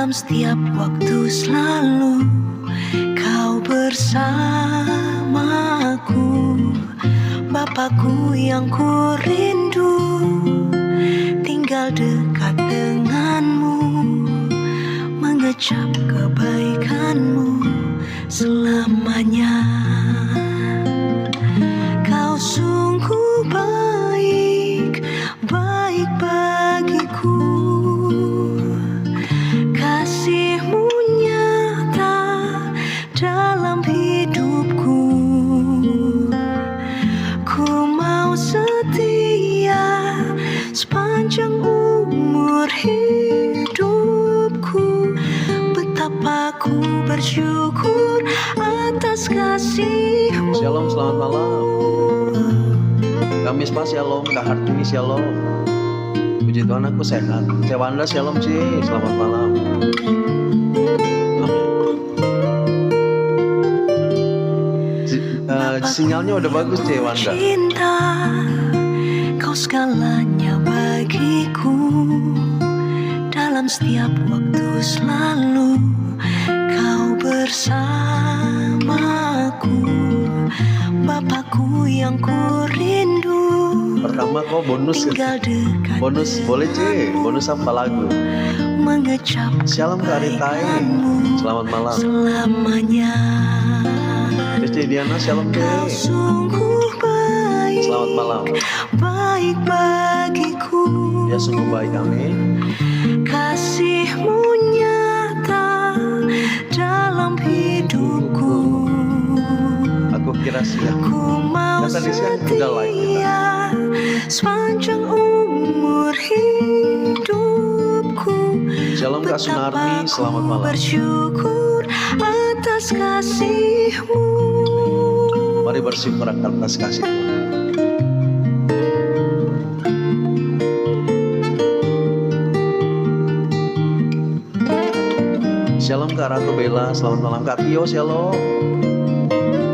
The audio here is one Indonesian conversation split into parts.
dalam setiap waktu selalu kau bersamaku. Bapakku yang ku rindu, tinggal dekat denganmu, mengecap kebaikanmu selamanya. Kau sungguh baik, baik bagiku. Kasihmu nyata dalam hidupku. Ku mau setia sepanjang umur hidupku. Betapa ku bersyukur atas kasihmu. Shalom, selamat malam. Kamis Pak, shalom. Kak Hartini, shalom. Puji Tuhan aku sehat. Cewanda, shalom Ci, selamat malam. Sinyalnya udah bagus Cewanda. Cinta, kau segalanya bagiku. Dalam setiap waktu selalu kau bersamaku. Bapakku yang ku rindu. Pertama kau bonus boleh Ci, bonus apa lagu? Mengecap Shalom Kak Aritai, selamat malam. Selamanya. Cici Diana, shalom Ci, Sungguh baik, selamat malam. Baik bagiku. Ya sungguh baik, amin. Kasihmu nyata dalam hidupku. Aku kira siap. Ku mau tadi siang udah live kita. Sepanjang umur hidupku. Shalom Kak Sunarmi, selamat malam. Bersyukur atas kasihmu. Mari bersyukur atas kasihmu. Shalom Kak Ratu Bella, selamat malam. Kak Tio, shalom.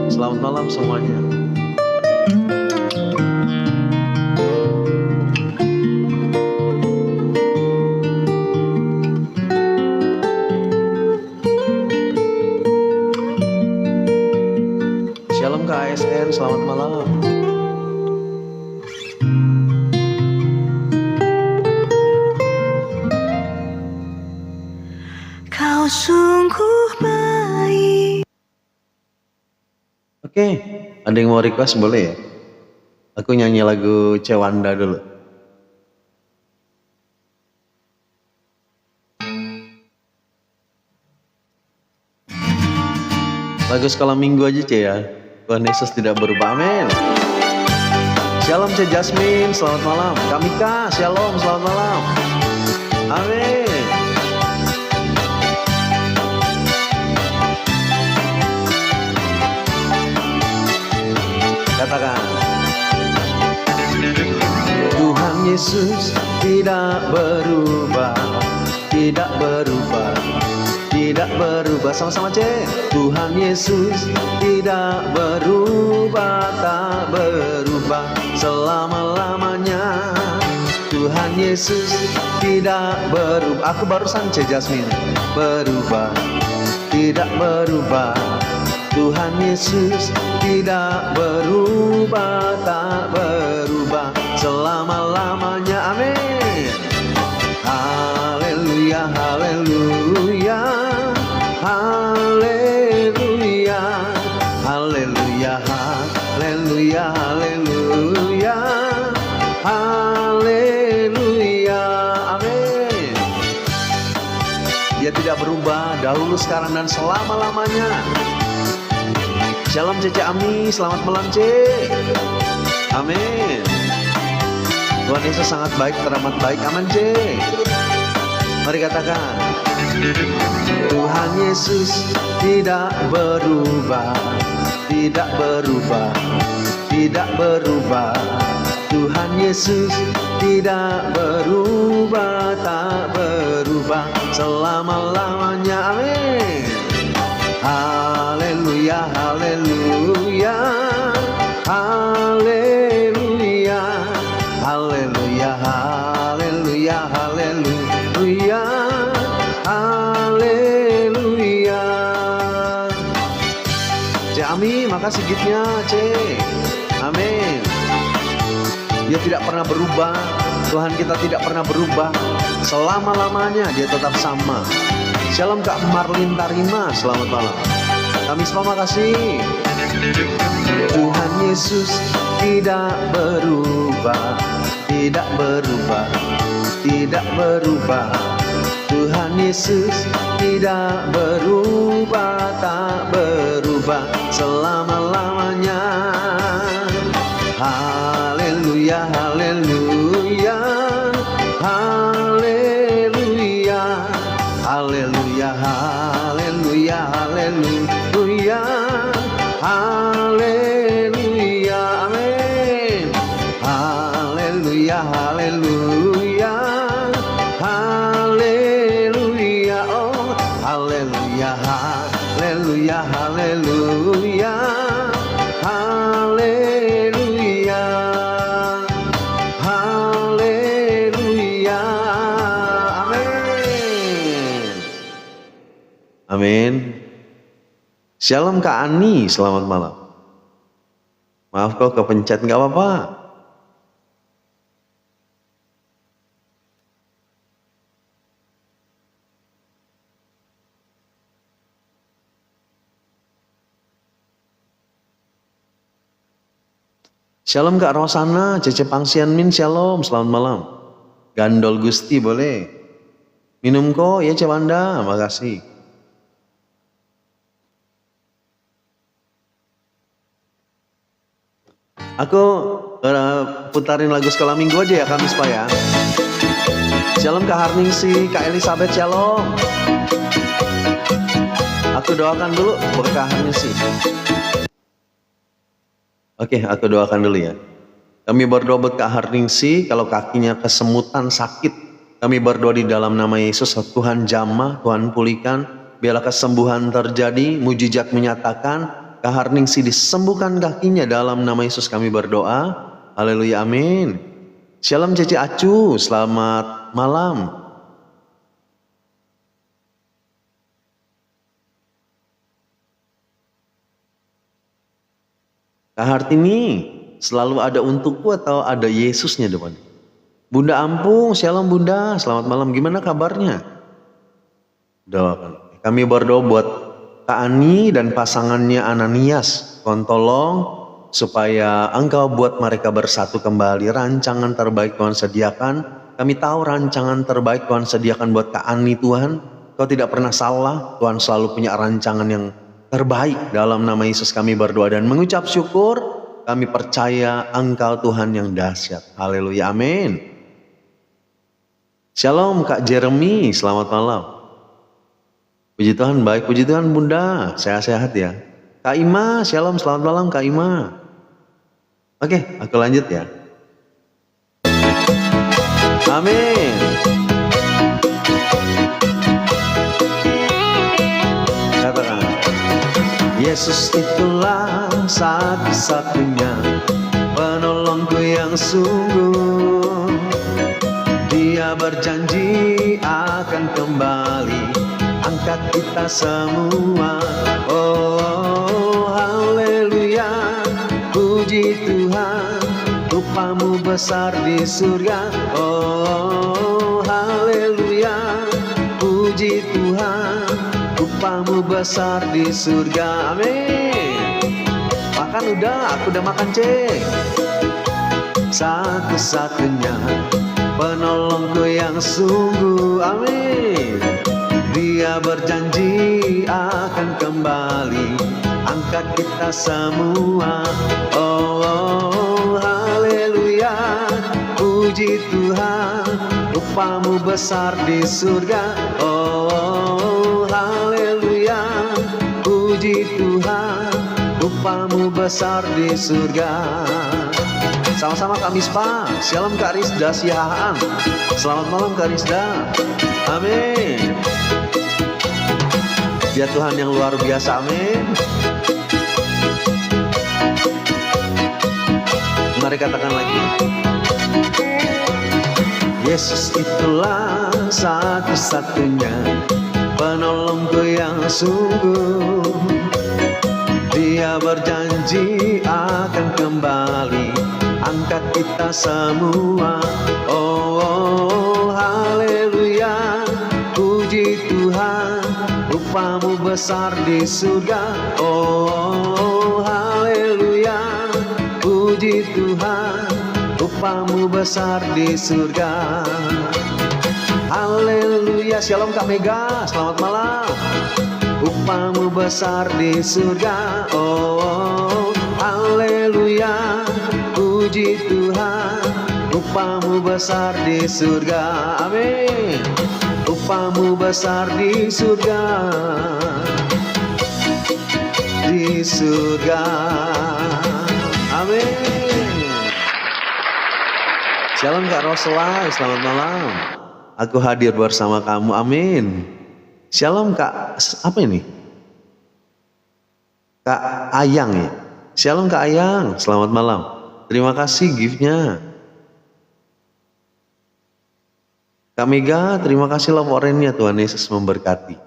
Selamat malam semuanya. Shalom Kak ASN, selamat malam. Kau sungguh baik. Oke, ada yang mau request boleh ya? Aku nyanyi lagu Cewanda dulu. Lagu sekolah minggu aja Ce ya. Tuhan Yesus tidak berubah, amin. Shalom Ce Jasmine, selamat malam. Kamika, shalom, selamat malam. Amin. Katakan, Tuhan Yesus tidak berubah, tidak berubah, tidak berubah. Sama-sama cek. Tuhan Yesus tidak berubah, tak berubah selama-lamanya. Tuhan Yesus tidak berubah. Aku barusan cek Jasmine. Berubah, tidak berubah. Tuhan Yesus tidak berubah, tak berubah selama-lamanya. Amin. Haleluya, haleluya, haleluya, haleluya, haleluya, haleluya, haleluya. Amin. Dia tidak berubah dahulu, sekarang, dan selama-lamanya. Shalom Cece Ami, selamat malam Ce. Amin. Tuhan Yesus sangat baik, teramat baik. Amin Ce. Mari katakan, Tuhan Yesus tidak berubah, tidak berubah, tidak berubah. Tuhan Yesus tidak berubah, tak berubah selama-lamanya. Amin. Haleluya, haleluya, haleluya, haleluya, haleluya, haleluya, haleluya. kasih giftnya, C. Amin. Dia tidak pernah berubah. Tuhan kita tidak pernah berubah. Selama-lamanya dia tetap sama. Shalom Kak Marlin Tarima, selamat malam. Kami semua makasih. Tuhan Yesus tidak berubah, tidak berubah, tidak berubah. Tuhan Yesus tidak berubah, tak berubah selama-lamanya. Haleluya, haleluya, haleluya, haleluya, haleluya, haleluya, haleluya, amin. Haleluya, haleluya, haleluya, oh haleluya, haleluya, haleluya, haleluya, haleluya, amin. Amin. Shalom Kak Ani, selamat malam. Maaf kok kepencet, nggak apa-apa. Shalom Kak Rosana, Cece Pangsian Min, shalom, selamat malam. Gandol Gusti boleh. Minum kok ya Cewanda, makasih. Aku putarin lagu sekolah minggu aja ya Kamis Pak ya. Shalom Kak Harningsi, Kak Elizabeth, shalom. Aku doakan dulu buat Kak Harningsi. Oke, aku doakan dulu ya. Kami berdoa buat Kak Harningsi, kalau kakinya kesemutan sakit, kami berdoa di dalam nama Yesus, Tuhan jamah, Tuhan pulihkan, biarlah kesembuhan terjadi, mujizat menyatakan, Kak Harningsi disembuhkan kakinya dalam nama Yesus kami berdoa. Haleluya, amin. Shalom Ceci Acu, selamat malam. Kak Hartini, selalu ada untukku atau ada Yesusnya depan? Bunda Ampung, shalom Bunda, selamat malam. Gimana kabarnya? Doakan. Kami berdoa buat Kak Ani dan pasangannya Ananias. Tuhan tolong supaya Engkau buat mereka bersatu kembali. Rancangan terbaik Tuhan sediakan. Kami tahu rancangan terbaik Tuhan sediakan buat Kak Ani Tuhan. Kau tidak pernah salah. Tuhan selalu punya rancangan yang terbaik. Dalam nama Yesus kami berdoa dan mengucap syukur. Kami percaya Engkau Tuhan yang dahsyat. Haleluya, amin. Shalom Kak Jeremy, selamat malam. Puji Tuhan baik, puji Tuhan Bunda, sehat-sehat ya. Kak Ima, shalom, selamat malam Kak Ima. Oke, aku lanjut ya. Amin. Katakan, Yesus itulah satu-satunya penolongku yang sungguh. Dia berjanji akan kembali angkat kita semua. Oh haleluya, puji Tuhan, upamu besar di surga. Oh haleluya, puji Tuhan, upamu besar di surga. Amin. Makan udah, aku udah makan cek. Satu-satunya penolongku yang sungguh. Amin. Dia berjanji akan kembali angkat kita semua. Oh haleluya, puji Tuhan, upamu besar di surga. Oh haleluya, puji Tuhan, upamu besar di surga. Sama-sama Kak Mispa, shalom Kak Rizda Siahaan. Selamat malam Kak Rizda. Amin. Dia Tuhan yang luar biasa, amin. Mari katakan lagi. Yesus itulah satu-satunya penolongku yang sungguh. Dia berjanji akan kembali angkat kita semua. Oh, haleluya, puji Tuhan, rupamu besar di surga. Oh, haleluya, puji Tuhan, rupamu besar di surga. Haleluya, shalom Kak Mega, selamat malam. Rupamu besar di surga. Oh, haleluya, puji Tuhan, rupamu besar di surga. Amin. Rupamu besar di surga, di surga. Amin. Shalom Kak Rosela, selamat malam. Aku hadir bersama kamu, amin. Shalom Kak, apa ini? Kak Ayang ya? Shalom Kak Ayang, selamat malam. Terima kasih gift-nya. Kak Mega, terima kasih laporannya, Tuhan Yesus memberkati.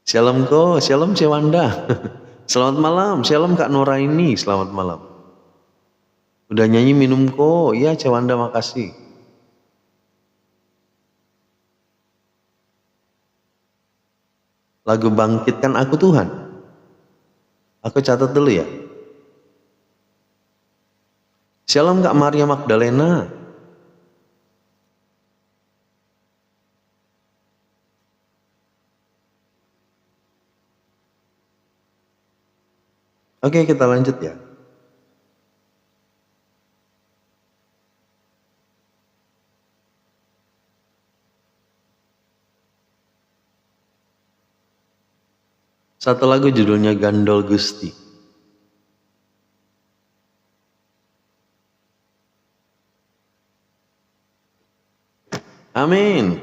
Shalom Ko, shalom Cewanda. Selamat malam, shalom Kak Noraini, selamat malam. Udah nyanyi minum Ko, ya Cewanda makasih. Lagu Bangkitkan Aku Tuhan. Aku catat dulu ya. Shalom Kak Maria Magdalena. Oke, kita lanjut ya. Satu lagu judulnya Gandol Gusti. Amin.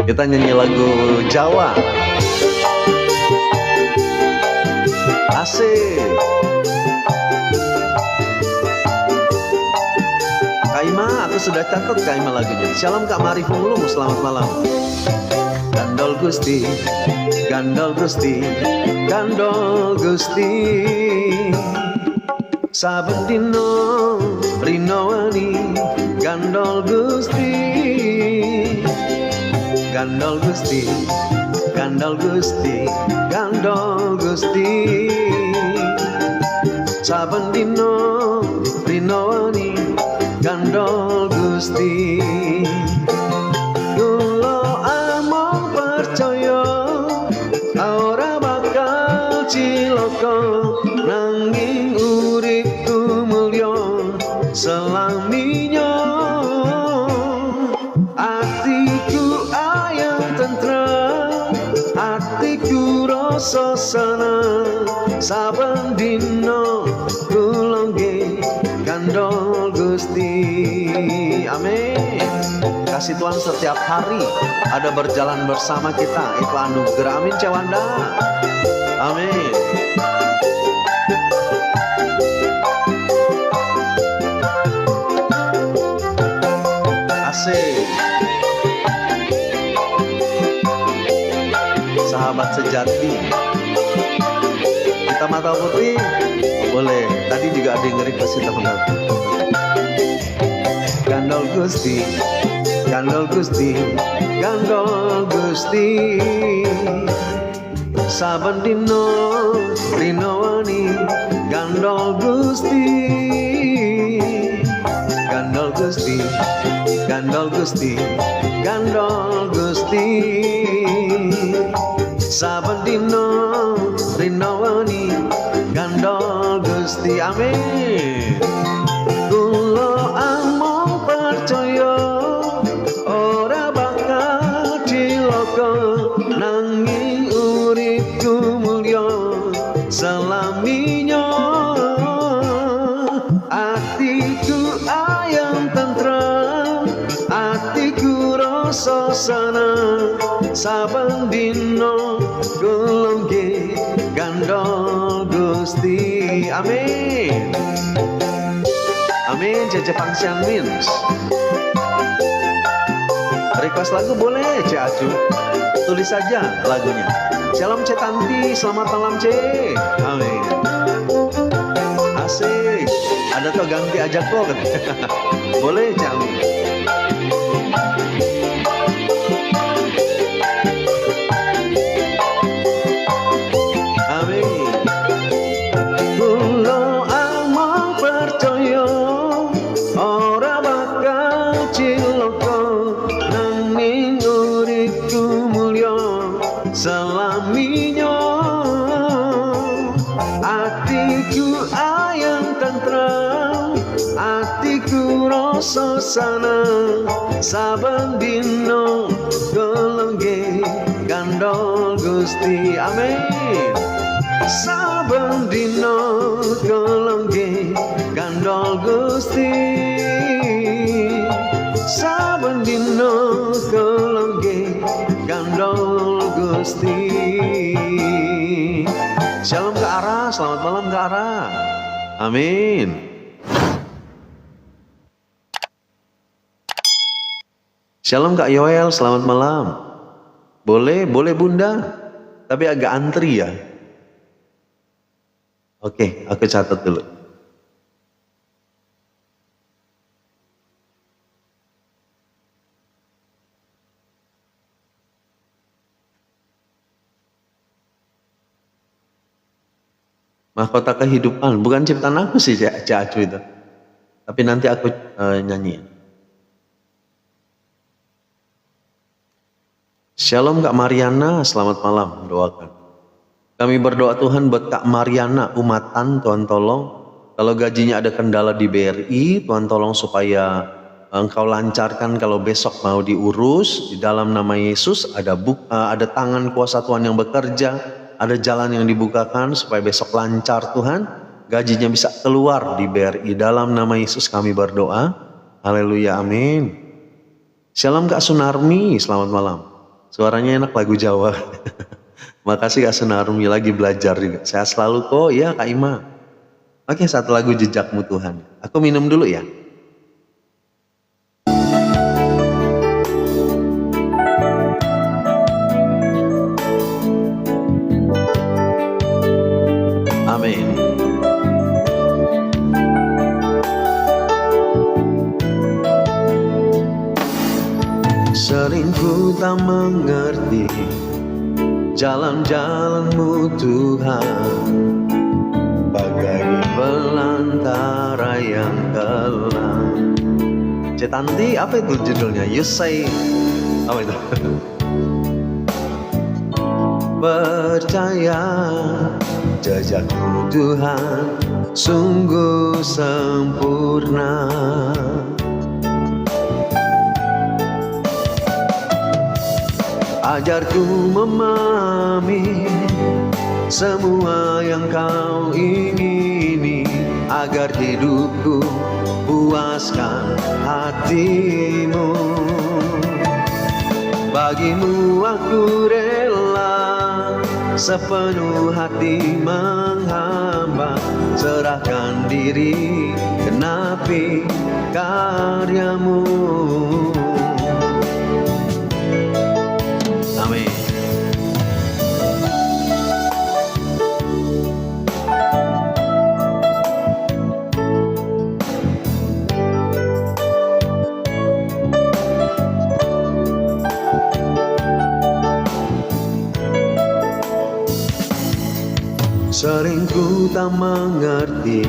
Kita nyanyi lagu Jawa. Asik. Kaima, aku sudah catat Kaima lagunya. Shalom Kak Mari Funglung, selamat malam. Gandol Gusti, Gandol Gusti, Gandol Gusti. Saben dino rinowani Gandol Gusti, Gandol Gusti, Gandol Gusti, Gandol Gusti. Saben dino rinowani Gandol Gusti. Ora bakal ciloko nanging uripku mulya selaminya. Atiku ayam tentrem, atiku rasa seneng. Saben dina kula nggih Gandol Gusti. Amin. Kasih Tuhan setiap hari ada berjalan bersama kita, itu anugerah. Amin Cewanda. Amin. Asik. Sahabat sejati. Kita mata putih boleh. Tadi juga ada yang nge-request teman-teman. Gandol Gusti, Gandol Gusti, Gandol Gusti. Saben dino rinowani Gandol Gusti, Gandol Gusti, Gandol Gusti, Gandol Gusti. Saben dino rinowani Gandol Gusti. Amin. Kula amung percaya ora bakal cilaka nanging uripku mulya selaminya. Atiku ayam tentrem, atiku rasa seneng. Saben dina kula nggih Gandol Gusti. Amin. Amin. Jeje Pangsian Mins. Request lagu boleh Cik Acu, tulis saja lagunya. Shalom Cik Tanti, selamat malam Cik. Amin. Asik. Ada tuh ganti ajak kok. Boleh Cik Amin. Amin. Kulo amang percaya ora bakal cilaka, nanging uripku mulya selaminya. Atiku ayang tentrem, atiku rasa seneng, saben dina gelengge gandol Gusti. Amin. Saben dina gelengge gandol Gusti, saben dina gelengge gandol Gusti. Shalom ke arah, selamat malam ke arah. Amin. Shalom Kak Yoel, selamat malam. Boleh Bunda, tapi agak antri ya. Oke, aku catat dulu. Mahkota kehidupan, bukan ciptaan aku sih Cak Acu itu. Tapi nanti aku nyanyi. Shalom Kak Mariana, selamat malam, doakan. Kami berdoa Tuhan buat Kak Mariana, umatan, Tuhan tolong. Kalau gajinya ada kendala di BRI, Tuhan tolong supaya Engkau lancarkan kalau besok mau diurus. Di dalam nama Yesus ada tangan kuasa Tuhan yang bekerja, ada jalan yang dibukakan supaya besok lancar Tuhan. Gajinya bisa keluar di BRI. Dalam nama Yesus kami berdoa. Haleluya, amin. Shalom Kak Sunarmi, selamat malam. Suaranya enak, lagu Jawa. Makasih Kak Sunarmi, lagi belajar juga. Saya selalu kok, ya Kak Ima. Oke, satu lagu Jejakmu Tuhan. Aku minum dulu ya. Amin. Sering ku tak mengerti jalan-jalan-Mu Tuhan, bagai belantara yang kelam. Cik Tanti, apa itu judulnya? You say, apa itu? Percaya jejakmu Tuhan sungguh sempurna. Ajarku memahami semua yang Kau ingini, agar hidupku puaskan hati-Mu. Bagimu aku rela sepenuh hati menghamba, serahkan diri genapi karya-Mu. Amin. Sering ku tak mengerti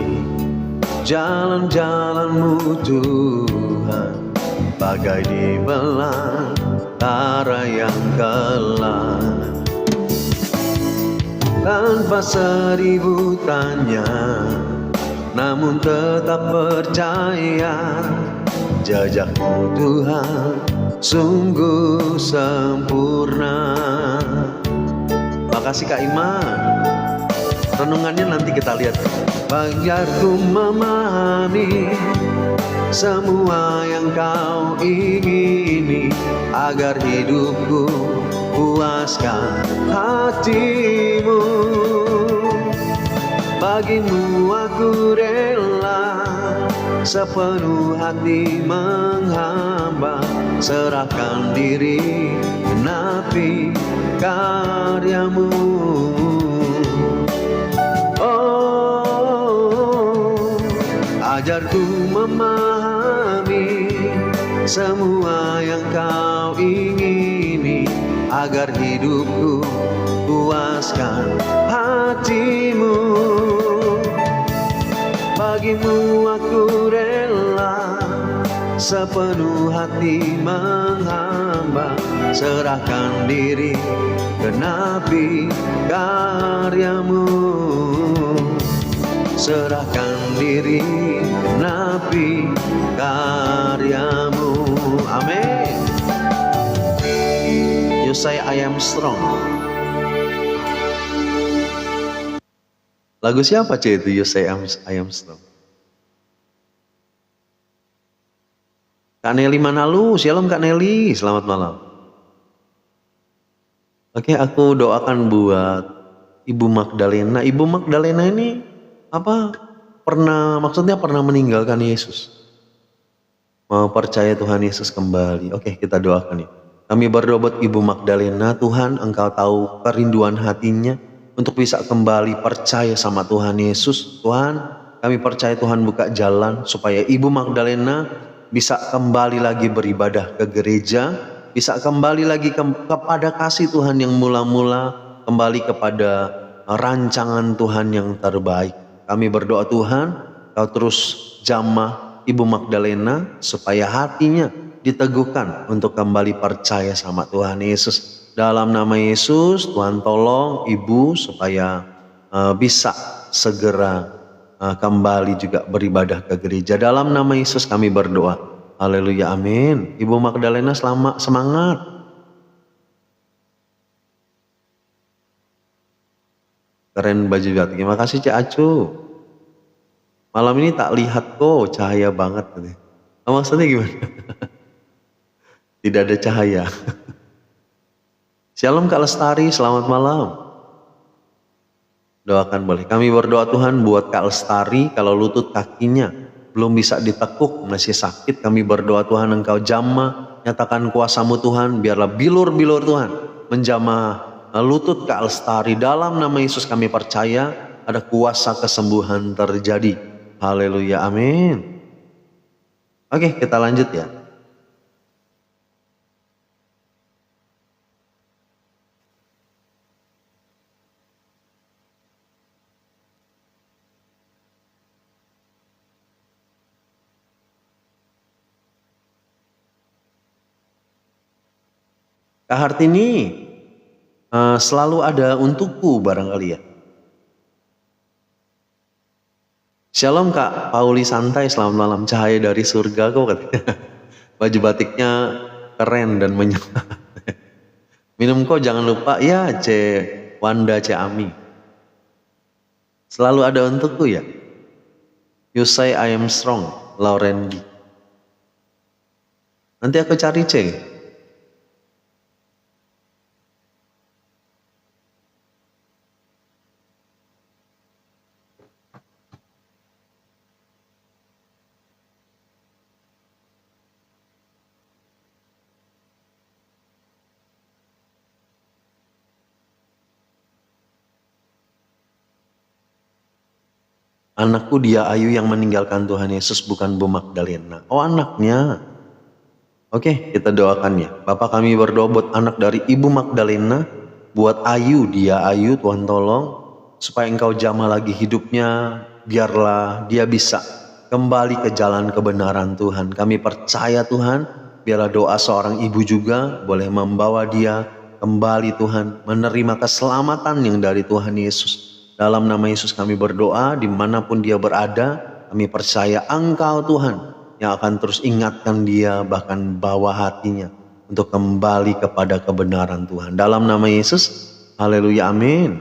jalan-jalan-Mu Tuhan, bagai di belantara yang kelam. Tanpa seribu tanya, namun tetap percaya jejak-Mu Tuhan sungguh sempurna. Makasih Kak Iman. Renungannya nanti kita lihat. Biarku memahami semua yang Kau ingini, agar hidupku puaskan hati-Mu. Bagimu aku rela sepenuh hati menghamba, serahkan diri, genapi karyamu. Oh, ajarku memahami semua yang kau ingini, agar hidupku puaskan hatimu. Bagimu aku rela, sepenuh hati menghamba, serahkan diri, genapi karyamu. Serahkan diri, genapi karyamu. Amin. You say I am strong. Lagu siapa itu? You say I am strong. Kak Nelly Manalu, shalom Kak Nelly, selamat malam. Oke, aku doakan buat Ibu Magdalena. Ibu Magdalena ini maksudnya pernah meninggalkan Yesus. Mau percaya Tuhan Yesus kembali. Oke, kita doakan ya. Kami berdoa buat Ibu Magdalena, Tuhan Engkau tahu kerinduan hatinya untuk bisa kembali percaya sama Tuhan Yesus. Tuhan, kami percaya Tuhan buka jalan supaya Ibu Magdalena bisa kembali lagi beribadah ke gereja, bisa kembali lagi kepada kasih Tuhan yang mula-mula, kembali kepada rancangan Tuhan yang terbaik. Kami berdoa Tuhan, Kau terus jamah Ibu Magdalena supaya hatinya diteguhkan untuk kembali percaya sama Tuhan Yesus. Dalam nama Yesus, Tuhan tolong Ibu supaya bisa segera kembali juga beribadah ke gereja. Dalam nama Yesus kami berdoa. Haleluya, amin. Ibu Magdalena semangat. Keren baju batik. Terima kasih Cik Acu. Malam ini tak lihat kok, cahaya banget. Maksudnya gimana? Tidak ada cahaya. Shalom Kak Lestari, selamat malam. Doakan boleh. Kami berdoa Tuhan buat Kak Lestari, kalau lutut kakinya belum bisa ditekuk, masih sakit. Kami berdoa Tuhan Engkau jamah, nyatakan kuasa-Mu Tuhan, biarlah bilur-bilur Tuhan menjamah lutut Kak Lestari. Dalam nama Yesus kami percaya ada kuasa kesembuhan terjadi. Haleluya, amin. Oke, kita lanjut ya. Kak Hartini, selalu ada untukku barangkali ya. Shalom Kak Pauli Santai, selamat malam. Cahaya dari surga kok katanya. Baju batiknya keren dan menyala. Minum kok jangan lupa ya C Wanda C Ami. Selalu ada untukku ya. You say I am strong, Lauren D. Nanti aku cari C. Anakku dia Ayu yang meninggalkan Tuhan Yesus, bukan Bu Magdalena. Oh anaknya. Oke, kita doakan ya. Bapak kami berdoa buat anak dari Ibu Magdalena, buat Ayu, dia Ayu, Tuhan tolong supaya Engkau jamah lagi hidupnya, biarlah dia bisa kembali ke jalan kebenaran Tuhan. Kami percaya Tuhan, biarlah doa seorang ibu juga boleh membawa dia kembali Tuhan, menerima keselamatan yang dari Tuhan Yesus. Dalam nama Yesus kami berdoa, dimanapun dia berada, kami percaya Engkau Tuhan yang akan terus ingatkan dia, bahkan bawa hatinya untuk kembali kepada kebenaran Tuhan. Dalam nama Yesus, haleluya, amin.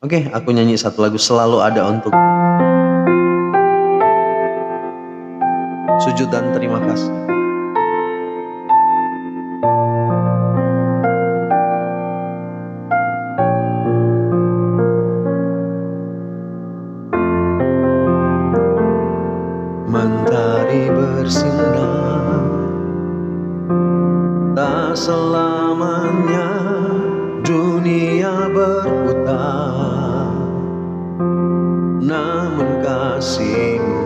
Oke, aku nyanyi satu lagu, selalu ada untuk. Sujud dan terima kasih. mentari bersinar. Tak selamanya dunia berputar, namun kasih-Mu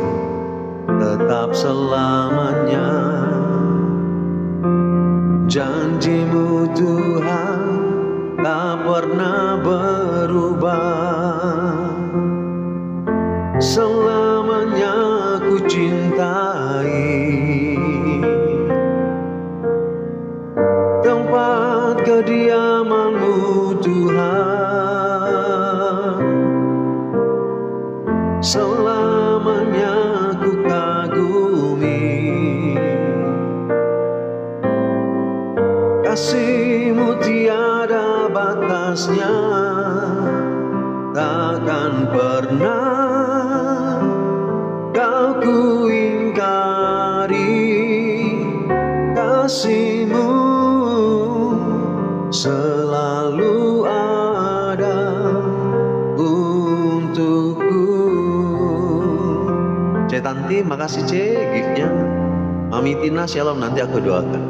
tetap selamanya. Janji-Mu Tuhan tak pernah berubah. Selamanya ku cintai tempat kediaman-Mu Tuhan. Selamanya ku kagumi kasih-Mu tiada batasnya. Takkan pernah Kau ku ingkari kasih-Mu selalu ada untukku. Cek Tanti, makasih Cek giftnya. Mami Tina, shalom, nanti aku doakan.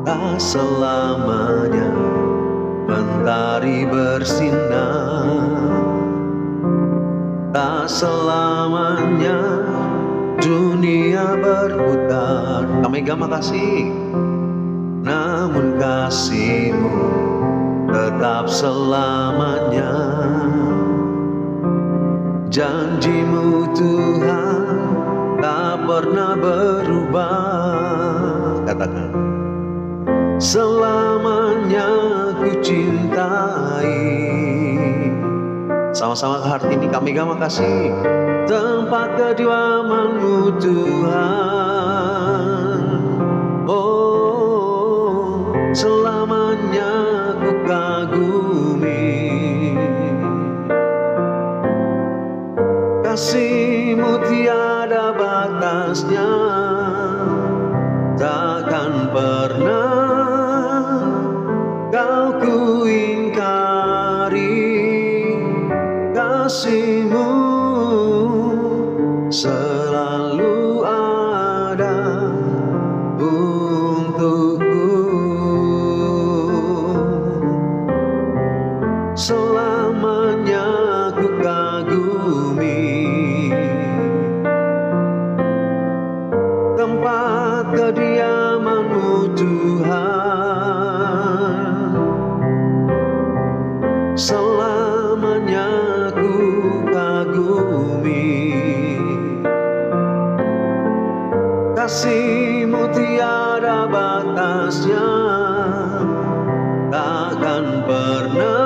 Tak selamanya mentari bersinar, tak selamanya dunia berputar. Kamega makasih. Namun kasih-Mu tetap selamanya. Janji-Mu Tuhan tak pernah berubah. Katakan, selamanya ku cintai. Sama-sama ke Hartini, Kamega makasih. Tempat kediaman-Mu Tuhan, oh selamanya ku kagumi kasih-Mu tiada batasnya. Takkan pernah Kau ku ingkari kasih-Mu selalu ada untukku. Selamanya ku kagumi tempat kediaman-Mu Tuhan. Selamanya ku kagumi kasih-Mu tiada batasnya. Takkan pernah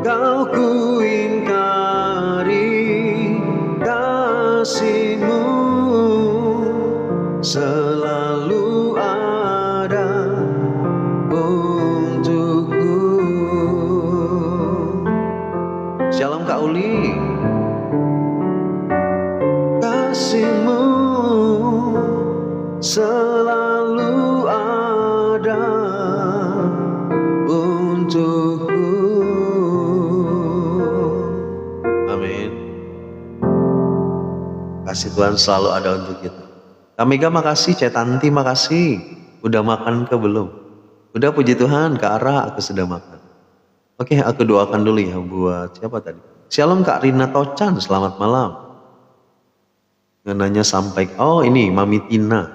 Kau ku ingkari kasih-Mu selalu ada untukku. Shalom Kak Uli. Kasih-Mu selalu ada untukku. Amin. Kasih Tuhan selalu ada untuk kita. Kamega makasih, Cek Tanti makasih. Udah makan ke belum? Udah, puji Tuhan, Kak Ara aku sudah makan. Oke, aku doakan dulu ya buat siapa tadi? Shalom Kak Rina Tocan, selamat malam. Nanya sampai, oh ini Mami Tina.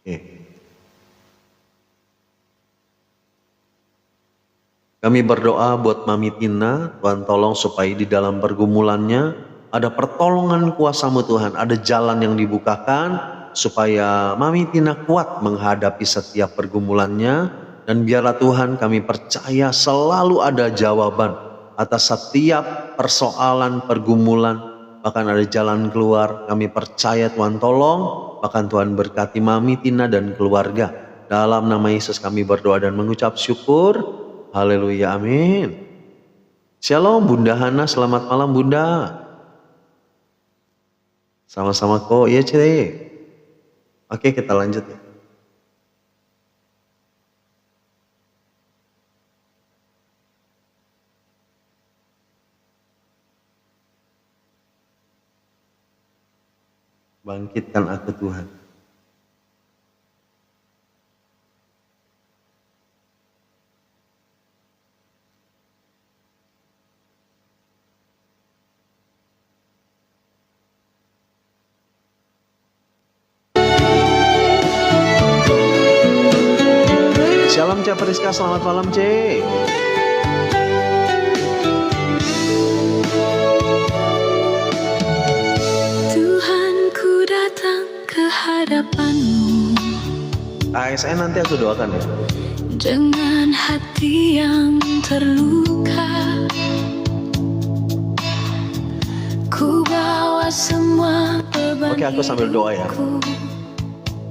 Oke. Kami berdoa buat Mami Tina, Tuhan tolong supaya di dalam pergumulannya ada pertolongan kuasa-Mu Tuhan, ada jalan yang dibukakan supaya Mami Tina kuat menghadapi setiap pergumulannya. Dan biarlah Tuhan, kami percaya selalu ada jawaban atas setiap persoalan, pergumulan, bahkan ada jalan keluar. Kami percaya Tuhan tolong, bahkan Tuhan berkati Mami Tina dan keluarga. Dalam nama Yesus kami berdoa dan mengucap syukur. Haleluya, amin. Shalom Bunda Hana, selamat malam Bunda. Sama-sama kok, ya Cek. Oke, kita lanjut ya. Bangkitkan aku Tuhan. Shalom Cek Priska, selamat malam Cek. Tuhan, ku datang ke hadapan-Mu ASN nanti aku doakan ya. dengan hati yang terluka. Ku bawa semua beban Oke, aku sambil doa ya. hidupku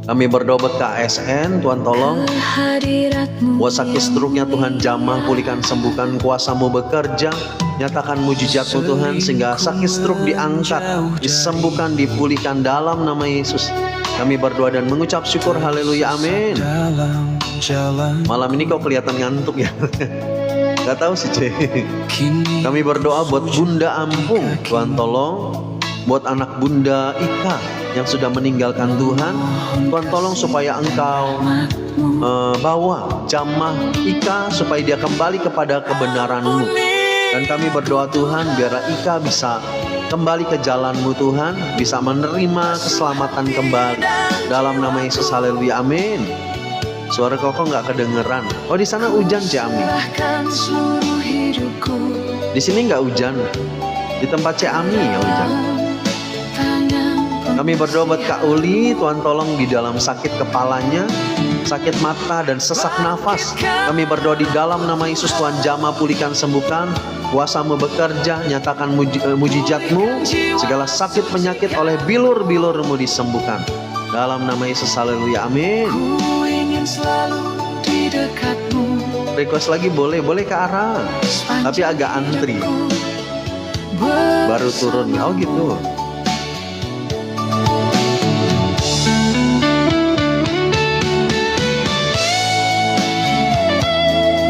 Kami berdoa buat KSN, Tuhan tolong. ke hadirat-Mu Buat sakit yang struknya Tuhan jamah, pulihkan, sembuhkan, kuasa-Mu bekerja. Nyatakan mujizat-Mu Tuhan, sehingga sakit struk diangkat, disembuhkan, dipulihkan dalam nama Yesus. Kami berdoa dan mengucap syukur, haleluya, amin. Malam ini kok kelihatan ngantuk ya. Gak tahu sih Cek. Kami berdoa buat Bunda Ampung, Tuhan tolong. Buat anak Bunda Ika yang sudah meninggalkan Tuhan, Tuhan tolong supaya Engkau bawa jamah Ika supaya dia kembali kepada kebenaran-Mu. Dan kami berdoa Tuhan, biar Ika bisa kembali ke jalan-Mu Tuhan, bisa menerima keselamatan kembali. Dalam nama Yesus, haleluya, amin. Suara Koko nggak kedengeran. Oh, di sana hujan Cik Ami. serahkan seluruh hidupku. Di sini nggak hujan. Di tempat Cik Ami ya hujan. Kami berdoa buat Kak Uli, Tuhan tolong di dalam sakit kepalanya, sakit mata dan sesak nafas. Kami berdoa di dalam nama Yesus, Tuhan jamah, pulihkan, sembuhkan, kuasa-Mu bekerja, nyatakan mujizat-Mu, segala sakit penyakit oleh bilur-bilur-Mu disembuhkan. Dalam nama Yesus, haleluya, amin. Ku ingin selalu di dekat-Mu. Request lagi boleh ke arah, tapi agak antri, baru turun. Oh gitu.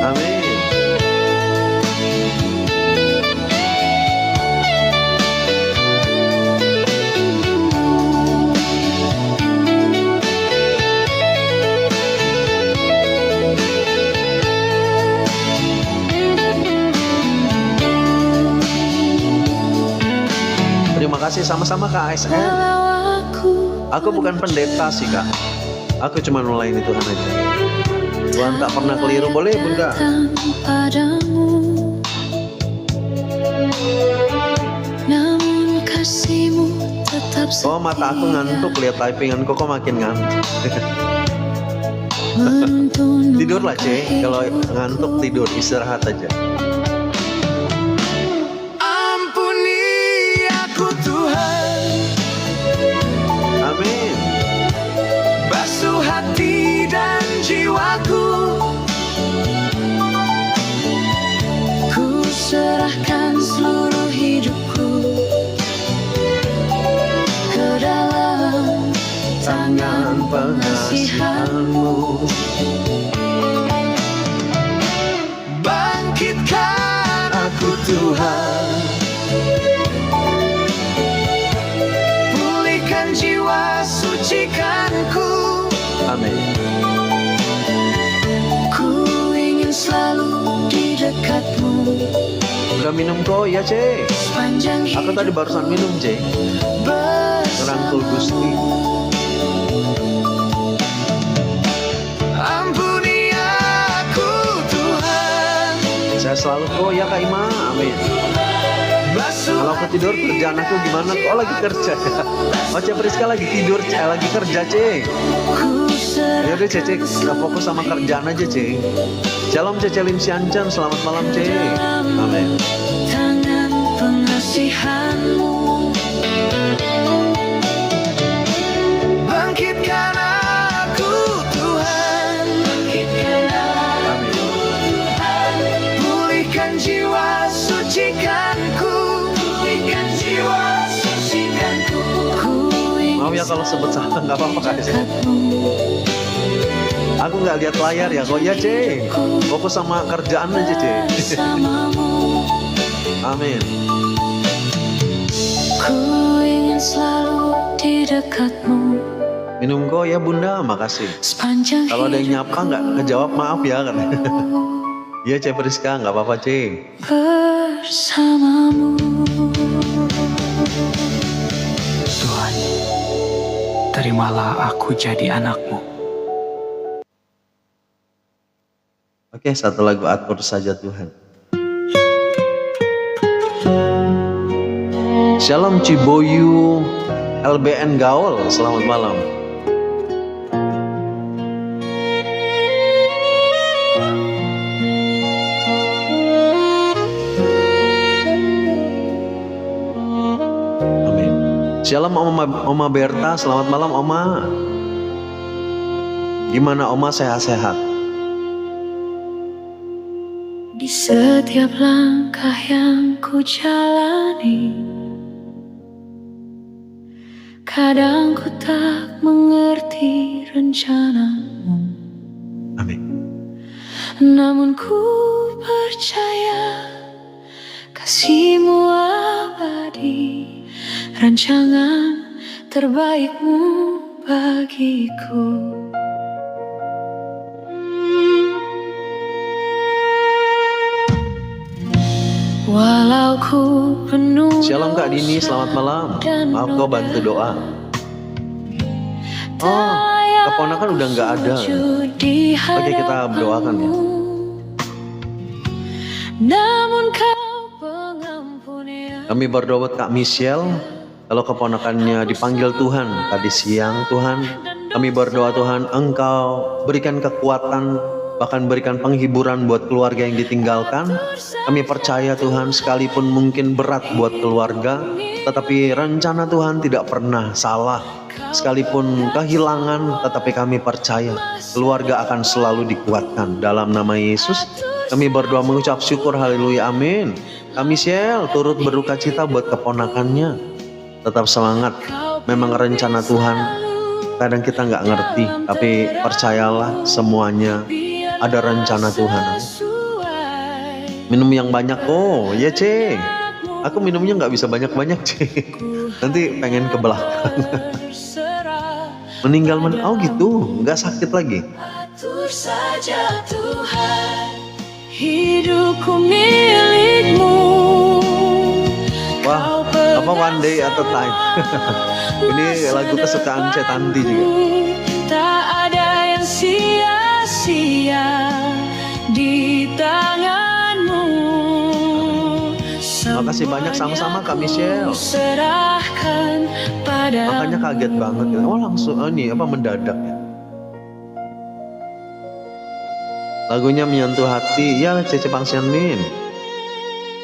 Amin. Terima kasih sama-sama Kak ASN. Aku bukan pendeta sih Kak. Aku cuma melayani Tuhan aja. Tuhan tak pernah keliru, boleh Bunda? Padamu, namun kasih-Mu tetap Oh, mata aku ngantuk lihat typingan kok makin ngantuk. menuntun Tidur lah Cek, kalau ngantuk tidur, istirahat aja. Ampuni aku Tuhan, Amin. basuh hati dan jiwaku. Ku serahkan seluruh hidupku ke dalam Tangan pengasihan-Mu. Bangkitkan aku Tuhan, pulihkan jiwa, sucikanku. Amin. Ku ingin selalu di dekat-Mu Udah minum kok ya Cek? sepanjang Aku tadi barusan minum Cek. Ngerangkul Gusti. Ampuni aku Tuhan, Saya selalu kok ya Kak Ima. Amin. basuh Kalau aku tidur kerjaan aku gimana? Oh lagi kerja. Oh Cek Priska lagi tidur, lagi kerja Cek. ku Ya udah Cek, kita fokus sama kerjaan aja Cek. Shalom Cek Lim Siancan, selamat malam Cek. Amin. tangan pengasihan-Mu. Bangkitkan aku Tuhan, bangkitkan Amin. pulihkan jiwa, sucikanku. Pulihkan jiwa, sucikanku. Ku Maaf ya kalau sebut salah, nggak apa-apa Kak. Aku nggak lihat layar ya kok ya Cek. Fokus sama kerjaan aja Cek. bersamamu. Amin. Ku ingin selalu di dekatmu. Minum kok ya Bunda, makasih. Sepanjang Kalau ada yang nyapa nggak kejawab maaf ya kan. Iya Cek Priska, nggak apa-apa Cek. Bersamamu. Tuhan, terimalah aku jadi anakmu. Oke, satu lagu Atur Saja Tuhan. Shalom Ciboyu, LBN Gaul, selamat malam. Amin. Shalom Oma Berta, selamat malam Oma. Gimana Oma, sehat-sehat? Di setiap langkah yang ku jalani, kadang ku tak mengerti rencanamu. Amin. Namun ku percaya kasih-Mu abadi, rancangan terbaik-Mu bagiku. Walau ku penuh. Shalom Kak Dini, selamat malam. Maaf kau bantu doa. Oh, keponakan udah nggak ada. Oke, kita doakan ya. Namun kau pengampun yang Kami berdoa buat Kak Michelle. Kalau keponakannya dipanggil Tuhan tadi siang, Tuhan, kami berdoa Tuhan, Engkau berikan kekuatan, bahkan berikan penghiburan buat keluarga yang ditinggalkan. Kami percaya Tuhan, sekalipun mungkin berat buat keluarga, tetapi rencana Tuhan tidak pernah salah. Sekalipun kehilangan, tetapi kami percaya keluarga akan selalu dikuatkan. Dalam nama Yesus, kami berdoa mengucap syukur, haleluya, amin. Kami Michelle turut berduka cita buat keponakannya. Tetap semangat, memang rencana Tuhan kadang kita nggak ngerti, tapi percayalah semuanya ada rencana Tuhan. Minum yang banyak, oh ya Cek, aku minumnya nggak bisa banyak-banyak Cek, nanti pengen ke belakang. Meninggal oh gitu, nggak sakit lagi. atur saja Tuhan, hidupku milik-Mu. Wah, apa One Day at a Time. Ini lagu kesukaan Cek Tanti juga. Tak ada yang sia-sia di tangan-Mu. Makasih banyak sama-sama Kak Michelle. Serahkan padamu. Makanya kaget banget. Oh langsung, ini apa mendadak ya. Lagunya menyentuh hati. Ya Cece Pangsian Min.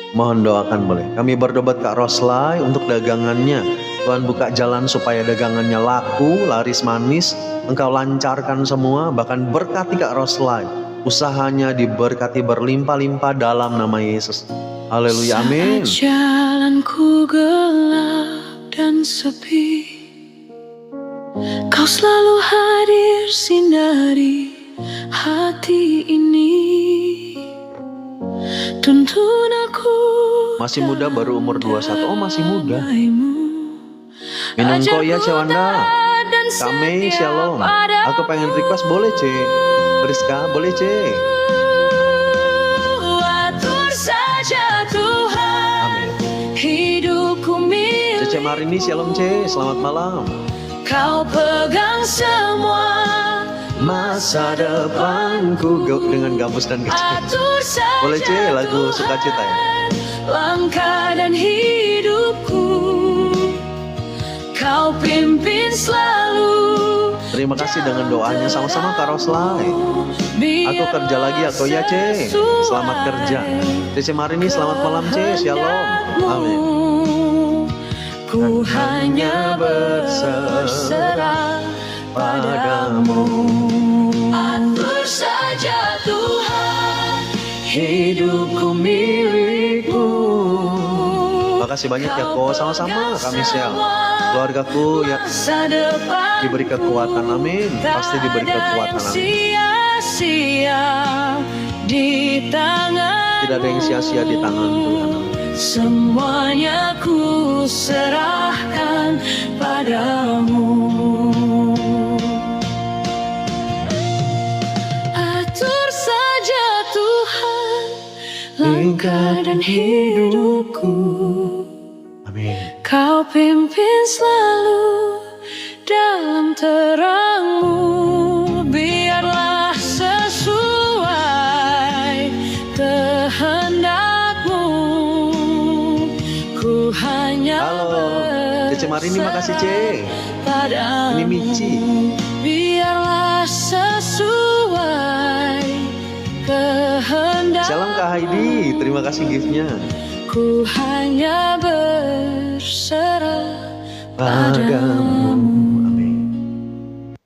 Mohon doakan boleh. Kami berdoa Kak Roslay untuk dagangannya. Tuhan buka jalan supaya dagangannya laku, laris manis. Engkau lancarkan semua, bahkan berkati Kak Roslay. Usahanya diberkati berlimpah-limpah dalam nama Yesus. Haleluya, amin. Saat jalanku gelap dan sepi, Kau selalu hadir sinari hati ini. Tuntun aku. Masih muda, baru umur 21. Oh masih muda. Minum Ajak kok ya Cewanda. dan Kami setia shalom. padamu. Aku pengen request, boleh Cek. Priska, boleh Cek. Atur saja Tuhan, Amin. hidupku milik. Cece Marini, shalom Cek. Selamat malam. Kau pegang semua Masa depanku dengan gambus dan kecil. atur saja Boleh Cek, lagu sukacita ya. langkah dan hidupku, Kau pimpin selalu. Terima kasih dengan doanya sama-sama Kak Roslay. Aku kerja lagi aku ya Cek. Selamat kerja. Cece Marini, selamat malam Cek. Shalom. Amin. Ku hanya berserah padamu. Atur saja Tuhan, hidupku milik-Mu. Makasih banyak ya kok, sama-sama Kak Michelle. Keluargaku ya Masa depan diberi kekuatan, amin. Pasti diberi kekuatan, amin. sia-sia di tangan. Tidak ada yang sia-sia di tangan Tuhan. semuanya ku serahkan padamu. Atur saja Tuhan langkah dan hidupku. Amin. Kau pimpin selalu dalam terang-Mu, biarlah sesuai kehendak-Mu. Ku hanya Halo, Cece Marini, makasih Ce. padamu. Ini Mici. Biarlah sesuai kehendak. Salam Kak Heidi, terima kasih giftnya. Ku hanya berserah Padamu. Amin.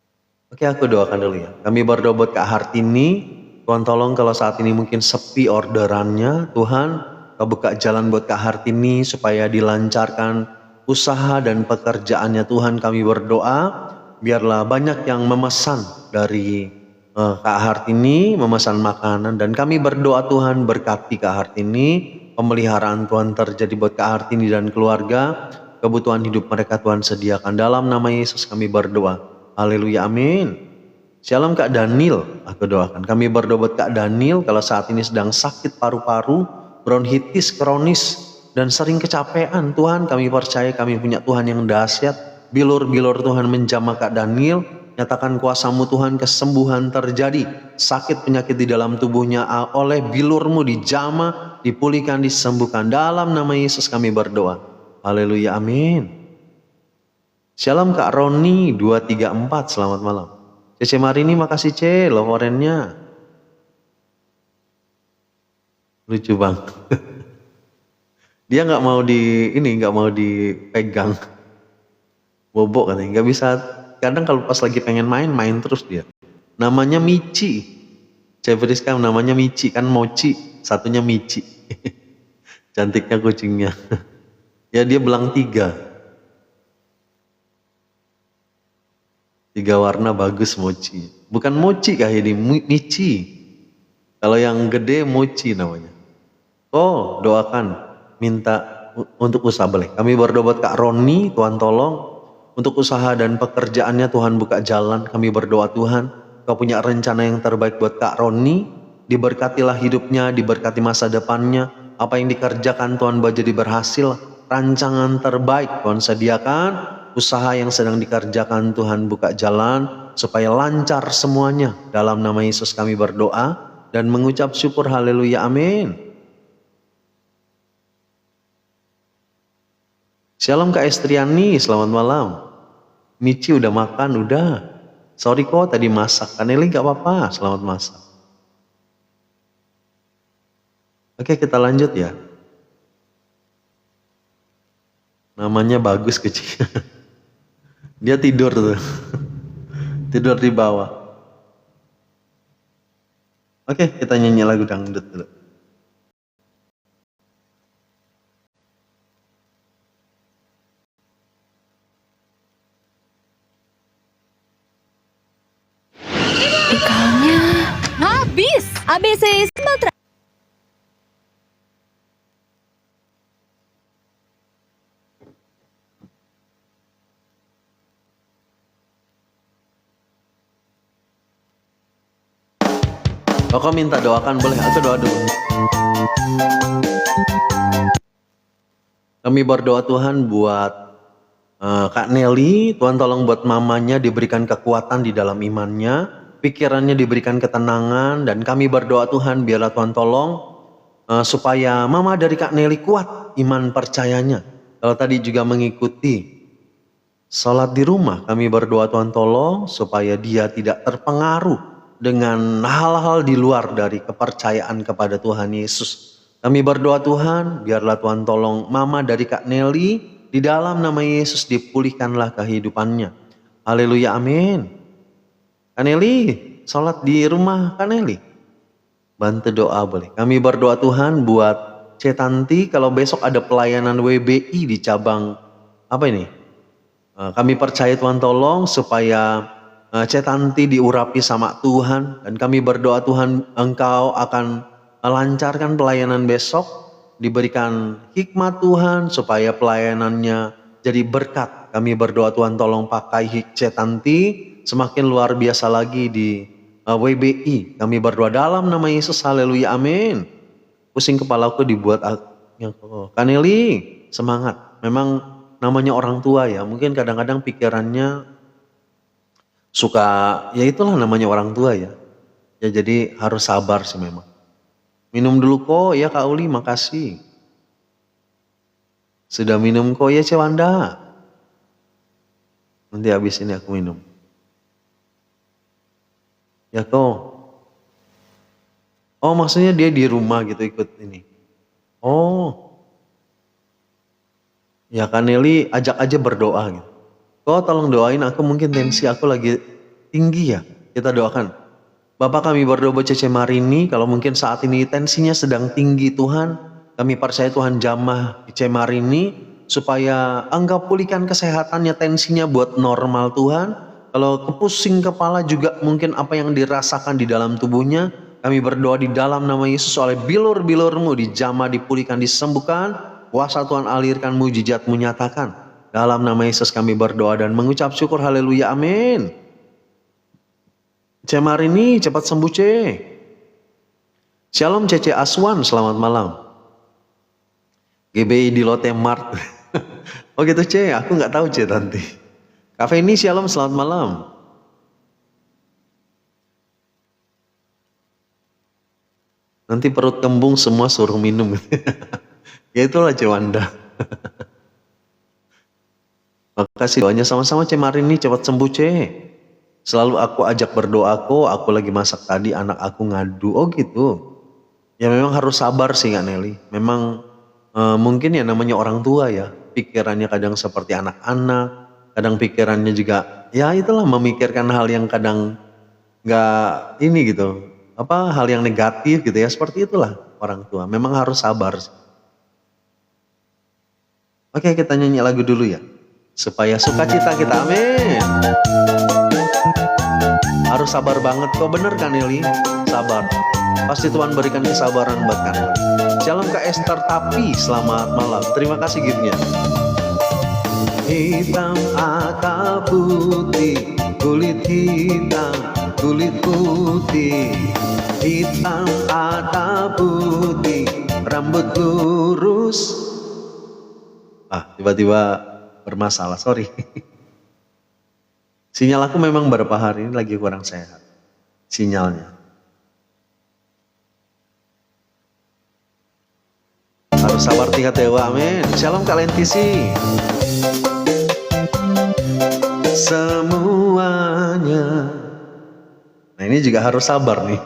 Oke, aku doakan dulu ya. Kami berdoa buat Kak Hartini. Tuhan tolong kalau saat ini mungkin sepi orderannya. Tuhan, Kau buka jalan buat Kak Hartini supaya dilancarkan usaha dan pekerjaannya. Tuhan, kami berdoa biarlah banyak yang memesan dari Kak Hartini, memesan makanan. Dan kami berdoa Tuhan berkati Kak Hartini. Pemeliharaan Tuhan terjadi buat Kak Hartini dan keluarga. Kebutuhan hidup mereka Tuhan sediakan. Dalam nama Yesus kami berdoa. Haleluya, amin. Shalom Kak Daniel, aku doakan. Kami berdoa buat Kak Daniel kalau saat ini sedang sakit paru-paru, bronkitis kronis, dan sering kecapean. Tuhan, kami percaya kami punya Tuhan yang dahsyat. Bilur-bilur Tuhan menjamah Kak Daniel. Nyatakan kuasa-Mu Tuhan, kesembuhan terjadi. Sakit penyakit di dalam tubuhnya oleh bilur-Mu dijamah, dipulihkan, disembuhkan. Dalam nama Yesus kami berdoa. Haleluya, amin. Shalom Kak Roni 234, selamat malam. Cece Marini, makasih Ce, love orange-nya. Lucu bang. Dia nggak mau nggak mau dipegang. Bobok katanya, nggak bisa. Kadang kalau pas lagi pengen main terus dia. Namanya Mici. Cevriska namanya Mici, kan Mochi, satunya Mici. Cantiknya kucingnya. Ya dia belang 3 warna bagus Mochi. Bukan Mochi kah ini, Mici. Kalau yang gede Mochi namanya. Oh, doakan, minta untuk usaha boleh. Kami berdoa buat Kak Roni, Tuhan tolong. Untuk usaha dan pekerjaannya Tuhan buka jalan. Kami berdoa Tuhan, Kau punya rencana yang terbaik buat Kak Roni. Diberkatilah hidupnya, diberkati masa depannya. Apa yang dikerjakan Tuhan buat jadi berhasil. Rancangan terbaik Tuhan sediakan. Usaha yang sedang dikerjakan Tuhan buka jalan. Supaya lancar semuanya. Dalam nama Yesus kami berdoa. Dan mengucap syukur, haleluya, amin. Shalom Kak Estriani, selamat malam. Mici udah makan, udah. Sorry kok tadi masak. Kaneli gak apa-apa, selamat masak. Oke, kita lanjut ya. Namanya bagus kecil. Dia tidur tuh. Tidur di bawah. Oke, kita nyanyi lagu dangdut dulu. Ikannya habis. ABC Sumatera. Kau minta doakan boleh, aku doa dulu. Kami berdoa Tuhan buat Kak Nelly, Tuhan tolong buat mamanya diberikan kekuatan di dalam imannya, pikirannya diberikan ketenangan, dan kami berdoa Tuhan biarlah Tuhan tolong supaya mama dari Kak Nelly kuat iman percayanya. Kalau tadi juga mengikuti salat di rumah, kami berdoa Tuhan tolong supaya dia tidak terpengaruh dengan hal-hal di luar dari kepercayaan kepada Tuhan Yesus. Kami berdoa Tuhan, biarlah Tuhan tolong mama dari Kak Nelly, di dalam nama Yesus dipulihkanlah kehidupannya. Haleluya, amin. Kak Nelly, sholat di rumah Kak Nelly. Bantu doa boleh. Kami berdoa Tuhan buat Cetanti, kalau besok ada pelayanan WBI di cabang, apa ini? Kami percaya Tuhan tolong supaya Cetanti diurapi sama Tuhan. Dan kami berdoa Tuhan Engkau akan melancarkan pelayanan besok diberikan hikmat Tuhan supaya pelayanannya jadi berkat. Kami berdoa Tuhan tolong pakai Tanti semakin luar biasa lagi di WBI. Kami berdoa dalam nama Yesus, haleluya, amin. Pusing kepalaku dibuat Kaneli, semangat. Memang namanya orang tua ya, mungkin kadang-kadang pikirannya suka, ya itulah namanya orang tua ya. Ya jadi harus sabar sih memang. Minum dulu kok ya Kak Uli, makasih. Sudah minum kok ya Cewanda. Nanti habis ini aku minum. Ya kok. Oh maksudnya dia di rumah gitu ikut ini. Oh. Ya Kak Nelly ajak aja berdoa gitu. Kok tolong doain aku, mungkin tensi aku lagi tinggi ya. Kita doakan. Bapak, kami berdoa buat Cece Marini, kalau mungkin saat ini tensinya sedang tinggi Tuhan, kami percaya Tuhan jamah Cece Marini supaya Engkau pulihkan kesehatannya, tensinya buat normal Tuhan. Kalau kepusing kepala juga mungkin apa yang dirasakan di dalam tubuhnya, kami berdoa di dalam nama Yesus oleh bilur-bilurmu dijamah, dipulihkan, disembuhkan, kuasa Tuhan alirkan, mujizat-Mu nyatakan. Dalam nama Yesus kami berdoa dan mengucap syukur, haleluya, amin. Marini cepat sembuh C. Shalom Cece Aswan, selamat malam. GBI di Lotte Mart. Oh gitu C, aku nggak tahu C Tanti. Kafe ini shalom, selamat malam. Nanti perut kembung semua suruh minum. Ya itulah Cewanda. Makasih doanya sama-sama C Marini, cepat sembuh C. Selalu aku ajak berdoa aku lagi masak tadi anak aku ngadu. Oh gitu. Ya memang harus sabar sih Kak Nelly. Memang mungkin ya namanya orang tua ya. Pikirannya kadang seperti anak-anak. Kadang pikirannya juga ya itulah memikirkan hal yang kadang gak ini gitu. Apa hal yang negatif gitu ya. Seperti itulah orang tua. Memang harus sabar sih. Oke, kita nyanyi lagu dulu ya. Supaya sukacita kita, amin. Harus sabar banget kok, bener kan Nelly? Sabar. Pasti Tuhan berikan kesabaran buat kalian. Shalom Kak Esther Tapi, selamat malam. Terima kasih giftnya. Hitam atau putih, kulit hitam, kulit putih. Hitam atau putih, rambut lurus. Tiba-tiba bermasalah, sorry. Sinyal aku memang beberapa hari ini lagi kurang sehat. Sinyalnya. Harus sabar tingkat dewa, amin. Shalom Kak Lentisi. Semuanya. Nah ini juga harus sabar nih.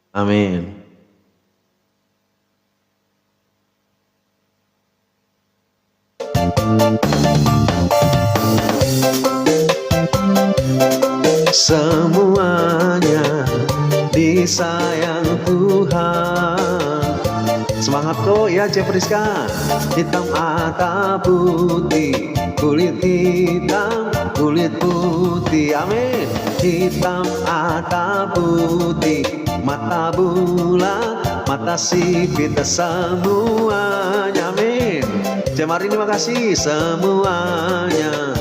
Amin. Semuanya disayang Tuhan. Semangat kok ya Jefriska. Hitam atau putih, kulit hitam, kulit putih, amin. Hitam atau putih, mata bulat, mata sipit, semuanya, amin. Cemari terima kasih. Semuanya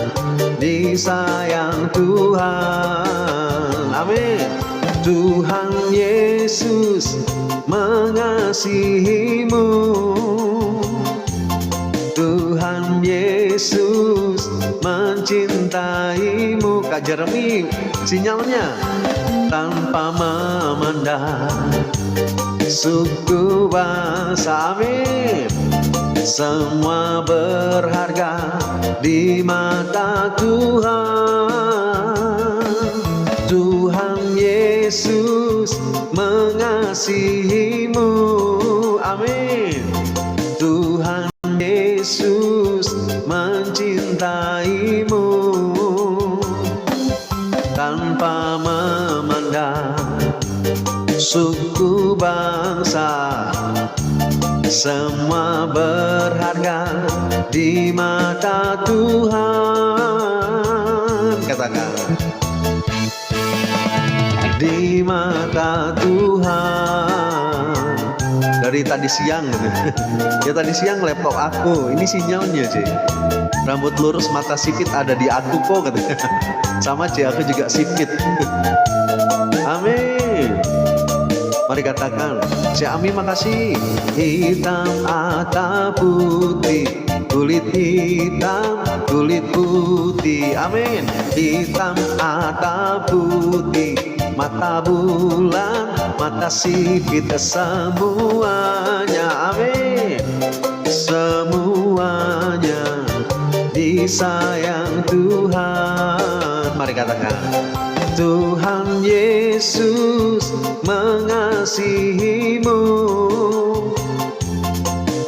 disayang Tuhan, amin. Tuhan Yesus mengasihimu. Tuhan Yesus mencintaimu. Kak Jeremy sinyalnya. Tanpa memandang suku bangsa, amin. Semua berharga di mata Tuhan. Tuhan Yesus mengasihimu, amin. Tuhan Yesus mencintaimu. Tanpa memandang suku bangsa, semua berharga di mata Tuhan. Katakan, di mata Tuhan. Dari tadi siang ya, tadi siang laptop aku ini sinyalnya sih, rambut lurus mata sipit ada di aku kok katanya. Sama sih, aku juga sipit. Amin. Mari katakan, si Ami makasih. Hitam atau putih, kulit hitam, kulit putih. Amin. Hitam atau putih, mata bulan, mata sipit, semuanya. Amin. Semuanya disayang Tuhan. Mari katakan, Tuhan Yesus mengasihimu.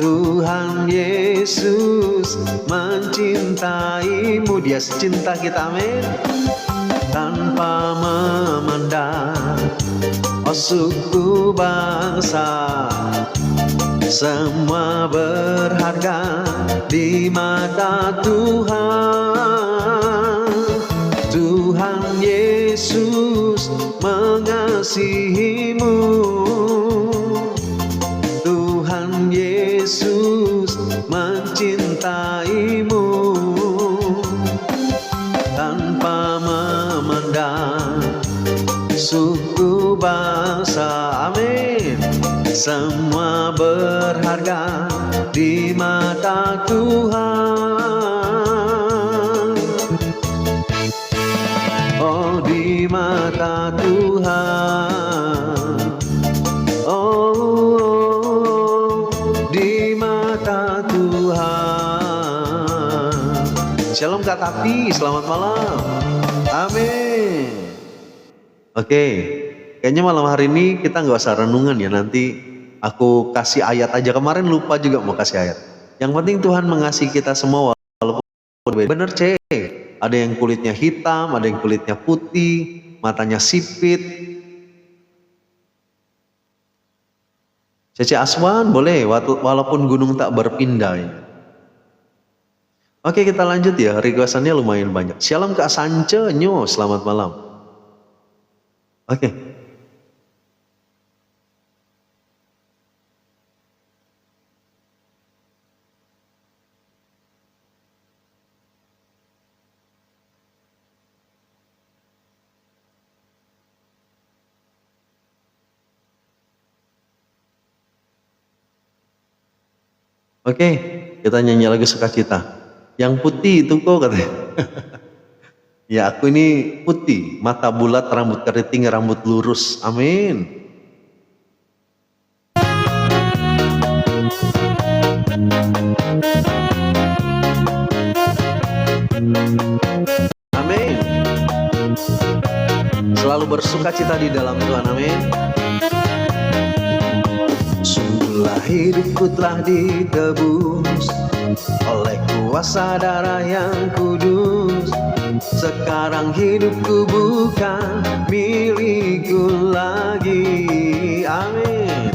Tuhan Yesus mencintaimu. Dia cinta kita, amin. Tanpa memandang suku bangsa, semua berharga di mata Tuhan. Tuhan Yesus mengasihimu. Tuhan Yesus mencintaimu. Tanpa memandang suku bangsa, amin. Semua berharga di mata Tuhan. Oh, di mata Tuhan. Oh, di mata Tuhan. Shalom Kak Tati, selamat malam. Amin. Oke, kayaknya malam hari ini kita nggak usah renungan ya, nanti aku kasih ayat aja. Kemarin lupa juga mau kasih ayat. Yang penting Tuhan mengasihi kita semua walaupun berbeda. Bener cek, ada yang kulitnya hitam, ada yang kulitnya putih, matanya sipit. Cece Aswan boleh, walaupun gunung tak berpindah ya. Oke, kita lanjut ya, requestannya lumayan banyak. Shalom Kak Sance Nyo, selamat malam. Oke. Oke, kita nyanyi lagu Sukacita. Yang putih itu kok katanya. Ya, aku ini putih, mata bulat, rambut keriting, rambut lurus. Amin. Amin. Selalu bersukacita di dalam Tuhan. Amin. Sungguhlah hidupku telah ditebus oleh kuasa darah yang kudus. Sekarang hidupku bukan milikku lagi. Amin.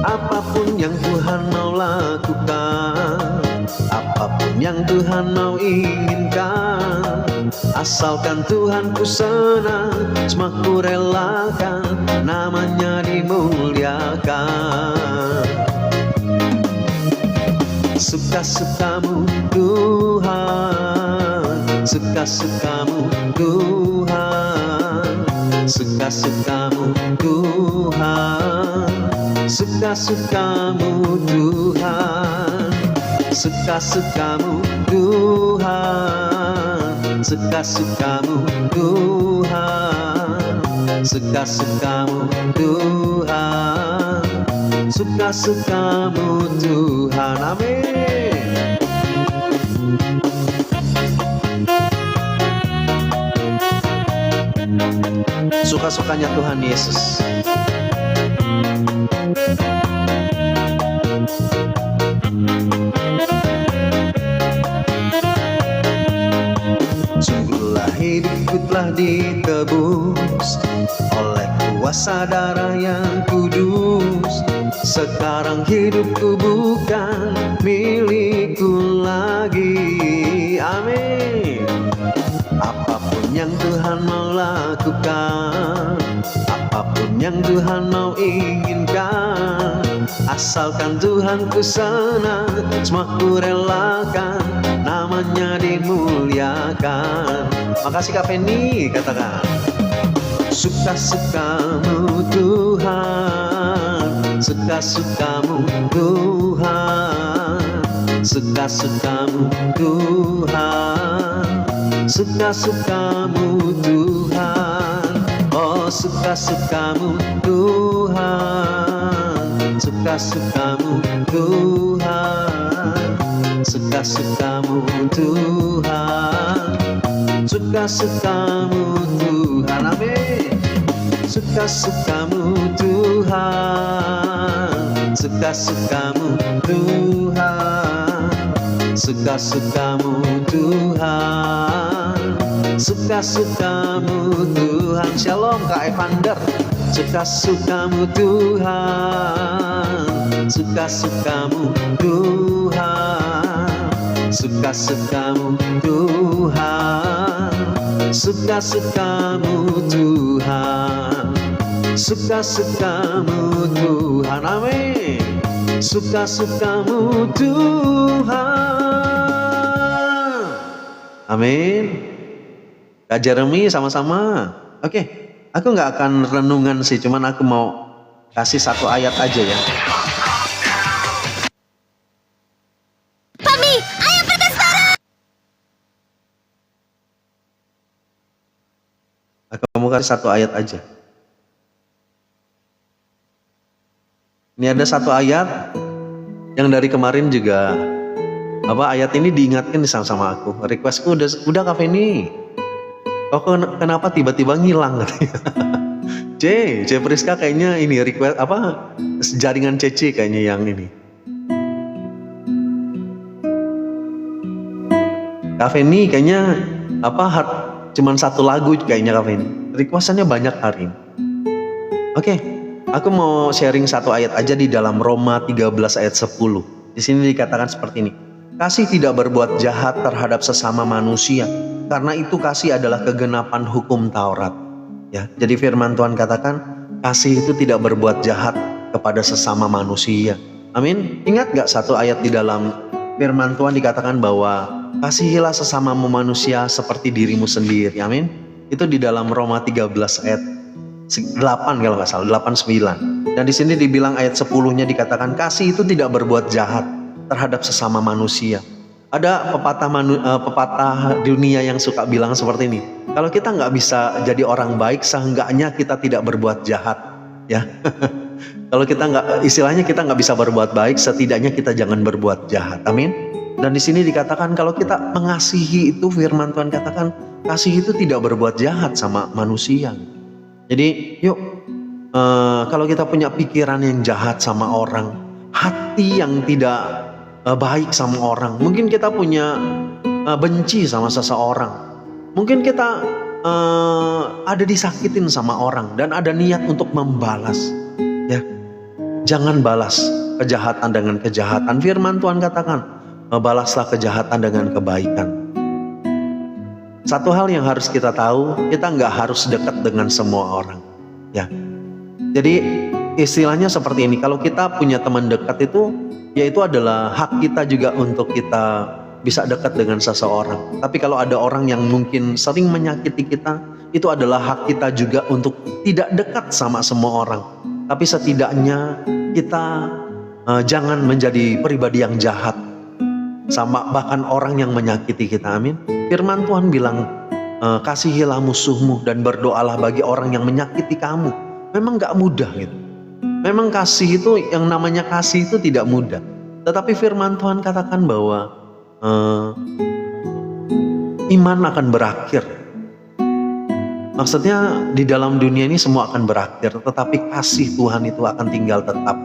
Apapun yang Tuhan mau lakukan, apapun yang Tuhan mau inginkan, asalkan Tuhan ku senang, semua ku relakan, namanya dimuliakan. Suka-sukamu Tuhan, suka-sukamu Tuhan, suka-sukamu Tuhan, suka-sukamu Tuhan, suka-sukamu Tuhan, suka-sukamu Tuhan, suka-sukamu Tuhan, suka-sukamu Tuhan. Amin. Suka-sukanya Tuhan Yesus. Sungguhlah hidupku telah ditebus oleh kuasa darah yang kudus. Sekarang hidupku bukan milikku lagi. Amin. Apapun yang Tuhan mau lakukan, apapun yang Tuhan mau inginkan, asalkan Tuhan ku senang, semua ku relakan, namanya dimuliakan. Makasih Kak Feni, katakan. Suka-sukamu Tuhan, suka-sukamu Tuhan, suka-sukamu Tuhan, suka-sukamu Tuhan. Oh suka-sukamu Tuhan, suka-sukamu Tuhan, suka-sukamu Tuhan, suka-sukamu Tuhan. Amin. Suka-sukamu Tuhan, suka-sukamu Tuhan, suka-sukamu Tuhan, suka-sukamu Tuhan. Shalom Kak Evander. Suka-sukamu Tuhan, suka-sukamu Tuhan, suka-sukamu Tuhan, suka-sukamu Tuhan, suka-sukamu Tuhan. Amin. Suka-sukamu Tuhan. Amin. Kak Jeremy sama-sama. Oke, aku nggak akan renungan sih, cuman aku mau kasih satu ayat aja ya. Pami, ayo berkesara. Aku mau kasih satu ayat aja. Ini ada satu ayat yang dari kemarin juga ayat ini diingatkan sama aku. Requestku udah Kak Feni. Kok kenapa tiba-tiba ngilang katanya. C Priska kayaknya ini request jaringan CC kayaknya yang ini. Kak Feni kayaknya cuman satu lagu kayaknya Kak Feni. Requestannya banyak hari ini. Oke, aku mau sharing satu ayat aja di dalam Roma 13 ayat 10. Di sini dikatakan seperti ini. Kasih tidak berbuat jahat terhadap sesama manusia, karena itu kasih adalah kegenapan hukum Taurat. Ya, jadi firman Tuhan katakan, kasih itu tidak berbuat jahat kepada sesama manusia. Amin. Ingat gak satu ayat di dalam firman Tuhan dikatakan bahwa kasihilah sesamamu manusia seperti dirimu sendiri. Amin. Itu di dalam Roma 13 ayat 8 kalau nggak salah, 8-9. Dan di sini dibilang ayat 10-nya dikatakan kasih itu tidak berbuat jahat terhadap sesama manusia. Ada pepatah dunia yang suka bilang seperti ini. Kalau kita nggak bisa jadi orang baik, seenggaknya kita tidak berbuat jahat, ya. Kalau kita istilahnya kita nggak bisa berbuat baik, setidaknya kita jangan berbuat jahat. Amin. Dan di sini dikatakan kalau kita mengasihi itu, firman Tuhan katakan kasih itu tidak berbuat jahat sama manusia. Jadi yuk, kalau kita punya pikiran yang jahat sama orang, hati yang tidak baik sama orang, mungkin kita punya benci sama seseorang, mungkin kita ada disakitin sama orang dan ada niat untuk membalas, ya, jangan balas kejahatan dengan kejahatan. Firman Tuhan katakan, balaslah kejahatan dengan kebaikan. Satu hal yang harus kita tahu, kita nggak harus dekat dengan semua orang, ya. Jadi istilahnya seperti ini, kalau kita punya teman dekat itu, ya itu adalah hak kita juga untuk kita bisa dekat dengan seseorang. Tapi kalau ada orang yang mungkin sering menyakiti kita, itu adalah hak kita juga untuk tidak dekat sama semua orang. Tapi setidaknya kita jangan menjadi pribadi yang jahat sama bahkan orang yang menyakiti kita. Amin. Firman Tuhan bilang, kasihilah musuhmu dan berdoalah bagi orang yang menyakiti kamu. Memang gak mudah gitu. Memang kasih itu, yang namanya kasih itu tidak mudah. Tetapi firman Tuhan katakan bahwa iman akan berakhir. Maksudnya di dalam dunia ini semua akan berakhir, tetapi kasih Tuhan itu akan tinggal tetap.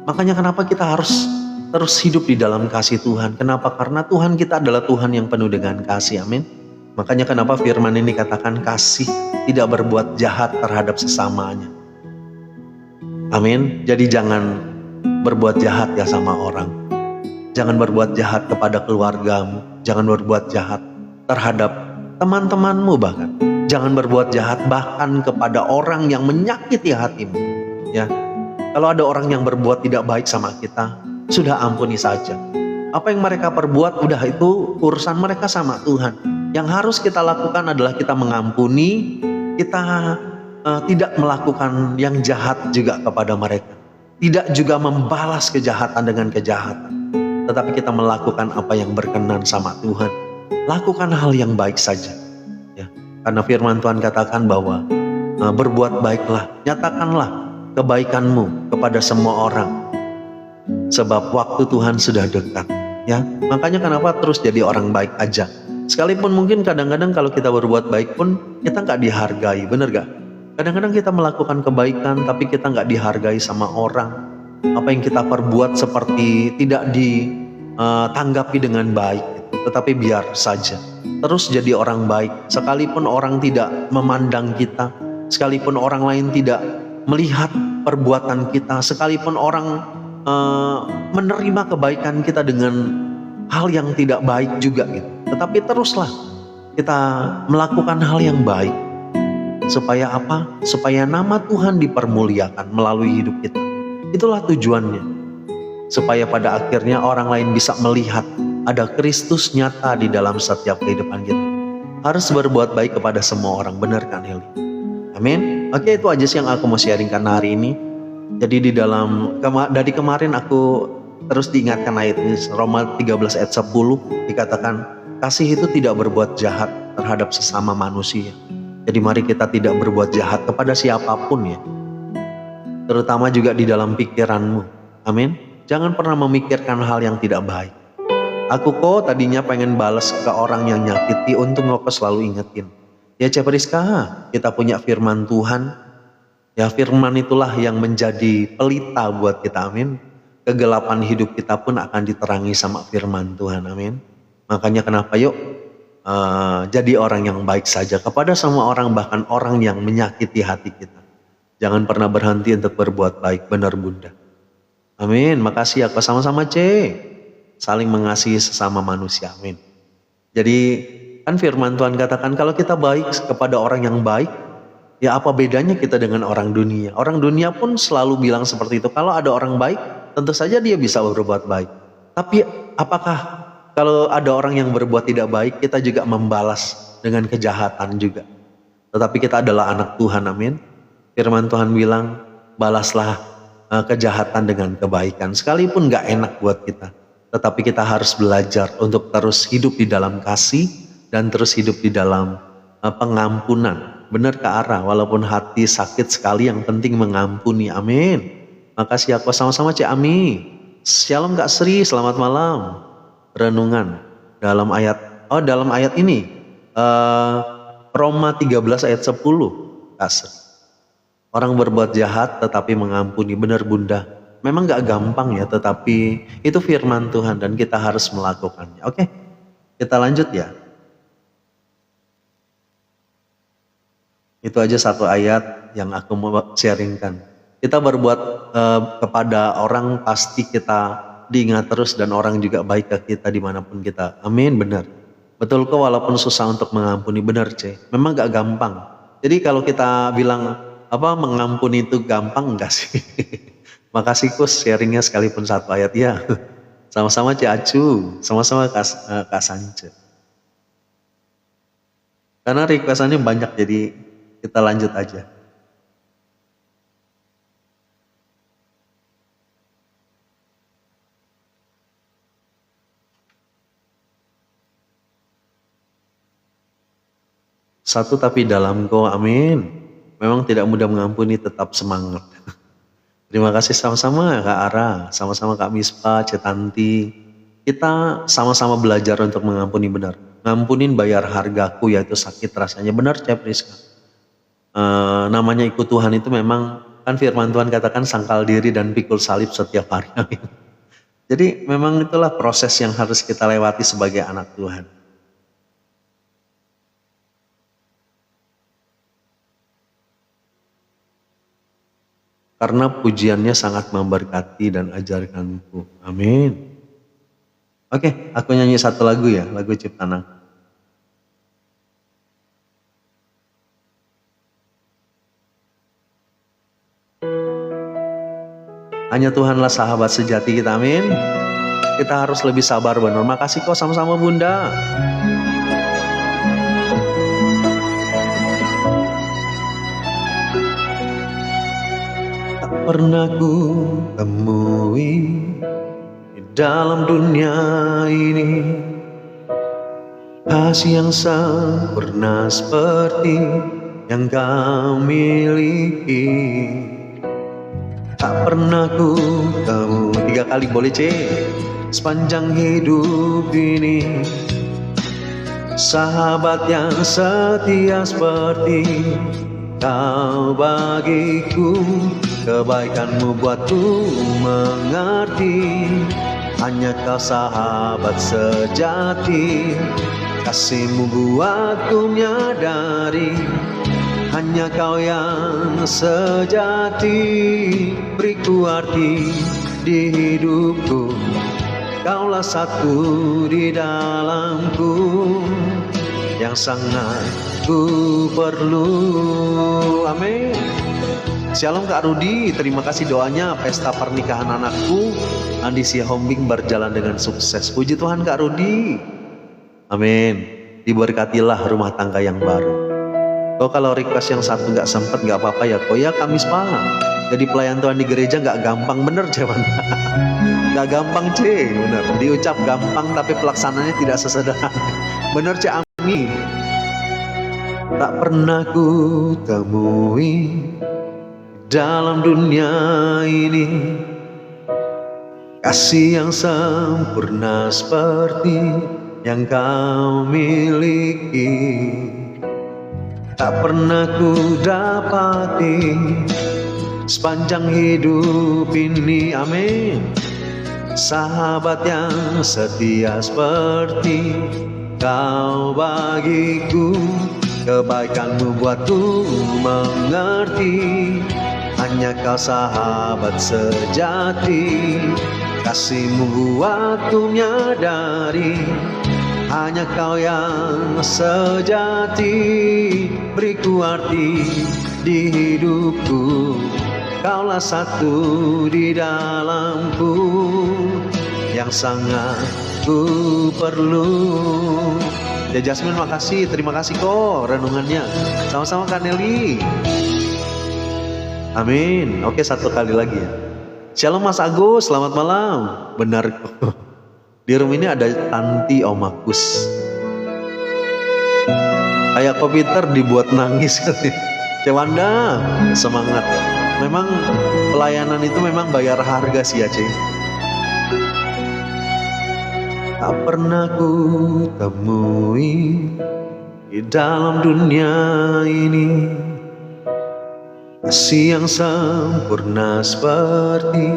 Makanya kenapa kita harus terus hidup di dalam kasih Tuhan. Kenapa? Karena Tuhan kita adalah Tuhan yang penuh dengan kasih. Amin. Makanya kenapa firman ini katakan kasih tidak berbuat jahat terhadap sesamanya. Amin. Jadi jangan berbuat jahat ya sama orang. Jangan berbuat jahat kepada keluargamu. Jangan berbuat jahat terhadap teman-temanmu bahkan. Jangan berbuat jahat bahkan kepada orang yang menyakiti hatimu. Ya, kalau ada orang yang berbuat tidak baik sama kita, sudah ampuni saja. Apa yang mereka perbuat udah itu urusan mereka sama Tuhan. Yang harus kita lakukan adalah kita mengampuni, kita tidak melakukan yang jahat juga kepada mereka. Tidak juga membalas kejahatan dengan kejahatan. Tetapi kita melakukan apa yang berkenan sama Tuhan. Lakukan hal yang baik saja. Ya, karena firman Tuhan katakan bahwa berbuat baiklah, nyatakanlah kebaikanmu kepada semua orang. Sebab waktu Tuhan sudah dekat. Ya, makanya kenapa terus jadi orang baik aja. Sekalipun mungkin kadang-kadang kalau kita berbuat baik pun kita nggak dihargai, bener gak? Kadang-kadang kita melakukan kebaikan tapi kita nggak dihargai sama orang. Apa yang kita perbuat seperti tidak ditanggapi dengan baik, tetapi biar saja. Terus jadi orang baik, sekalipun orang tidak memandang kita, sekalipun orang lain tidak melihat perbuatan kita, sekalipun orang menerima kebaikan kita dengan hal yang tidak baik juga gitu. Tetapi teruslah kita melakukan hal yang baik. Supaya apa? Supaya nama Tuhan dipermuliakan melalui hidup kita. Itulah tujuannya. Supaya pada akhirnya orang lain bisa melihat ada Kristus nyata di dalam setiap kehidupan kita. Harus berbuat baik kepada semua orang, benar kan Heli? Amin. Oke, itu aja sih yang aku mau sharingkan hari ini. Jadi dari kemarin aku terus diingatkan ayat ini, Roma 13 ayat 10 dikatakan, kasih itu tidak berbuat jahat terhadap sesama manusia. Jadi mari kita tidak berbuat jahat kepada siapapun ya. Terutama juga di dalam pikiranmu. Amin. Jangan pernah memikirkan hal yang tidak baik. Aku kok tadinya pengen balas ke orang yang nyakiti, untung aku selalu ingetin. Ya Cep Rizka, kita punya firman Tuhan. Ya firman itulah yang menjadi pelita buat kita, amin. Kegelapan hidup kita pun akan diterangi sama firman Tuhan, amin. Makanya kenapa yuk jadi orang yang baik saja kepada semua orang, bahkan orang yang menyakiti hati kita. Jangan pernah berhenti untuk berbuat baik, benar Bunda. Amin. Makasih ya, sama-sama C. Saling mengasihi sesama manusia, amin. Jadi kan firman Tuhan katakan kalau kita baik kepada orang yang baik, ya apa bedanya kita dengan orang dunia? Orang dunia pun selalu bilang seperti itu. Kalau ada orang baik, tentu saja dia bisa berbuat baik. Tapi apakah kalau ada orang yang berbuat tidak baik, kita juga membalas dengan kejahatan juga? Tetapi kita adalah anak Tuhan, amin. Firman Tuhan bilang, balaslah kejahatan dengan kebaikan. Sekalipun gak enak buat kita, tetapi kita harus belajar untuk terus hidup di dalam kasih dan terus hidup di dalam pengampunan. Benar ke arah, walaupun hati sakit sekali, yang penting mengampuni, amin. Makasih aku, sama-sama Cik Ami. Shalom Kak Sri, selamat malam. Renungan dalam ayat ini Roma 13 ayat 10 Kak Sri. Orang berbuat jahat tetapi mengampuni, benar Bunda. Memang gak gampang ya, tetapi itu firman Tuhan dan kita harus melakukannya. Oke, kita lanjut ya. Itu aja satu ayat yang aku mau sharingkan. Kita berbuat kepada orang, pasti kita diingat terus, dan orang juga baik ke kita dimanapun kita. Amin, benar. Betul kok, walaupun susah untuk mengampuni, benar C. Memang gak gampang. Jadi kalau kita bilang mengampuni itu gampang, enggak sih. Makasih Kus sharingnya sekalipun satu ayat ya. Sama-sama Cik Acu, sama-sama Kak Sance. Karena requestannya banyak, jadi kita lanjut aja. Satu tapi dalam Kau, amin. Memang tidak mudah mengampuni, tetap semangat. Terima kasih sama-sama Kak Ara, sama-sama Kak Mispa, Cetanti. Kita sama-sama belajar untuk mengampuni, benar. Ngampunin bayar hargaku, yaitu sakit rasanya, benar Cep Rizka. Namanya ikut Tuhan itu memang, kan firman Tuhan katakan sangkal diri dan pikul salib setiap hari. Jadi memang itulah proses yang harus kita lewati sebagai anak Tuhan. karena pujiannya sangat memberkati dan ajarkanku. Amin. Oke, aku nyanyi satu lagu ya, lagu ciptaan aku. Hanya Tuhanlah sahabat sejati kita, amin. Kita harus lebih sabar benar. Makasih kok sama-sama Bunda. Tak pernah ku temui di dalam dunia ini kasih yang sempurna seperti yang kau miliki. Tak pernah ku tahu, 3 kali boleh C, sepanjang hidup ini. Sahabat yang setia seperti kau bagiku, kebaikanmu buatku mengerti. Hanya kau sahabat sejati, kasihmu buatku menyadari. Hanya kau yang sejati, beriku arti di hidupku. Kaulah satu di dalamku, yang sangat ku perlu. Amin. Shalom Kak Rudi, terima kasih doanya. Pesta pernikahan anakku Andi Sihombing berjalan dengan sukses. Puji Tuhan Kak Rudi. Amin. Diberkatilah rumah tangga yang baru. Kok kalau request yang satu nggak sempet nggak apa-apa ya kok ya, Kamis malam. Jadi pelayan Tuhan di gereja nggak gampang, bener Jawan. Nggak gampang C, bener. Diucap gampang tapi pelaksananya tidak sesederhana. Bener C, amin. Tak pernah ku temui dalam dunia ini kasih yang sempurna seperti yang kau miliki. Tak pernah ku dapati sepanjang hidup ini, amin. Sahabat yang setia seperti kau bagiku, kebaikanmu buatku mengerti. Hanya kau sahabat sejati, kasihmu buatku menyadari. Hanya kau yang sejati, beriku arti di hidupku. Kaulah satu di dalamku, yang sangat ku perlu. Ya Jasmine makasih, terima kasih kok renungannya. Sama-sama Kak Nelly. Amin. Oke, satu kali lagi ya. Shalom Mas Agus, selamat malam. Benar kok. Di room ini ada Tanti Omakus. Kayak komputer dibuat nangis. Cewanda, semangat. Memang pelayanan itu memang bayar harga sih ya Ce. Tak pernah ku temui di dalam dunia ini kasih yang sempurna seperti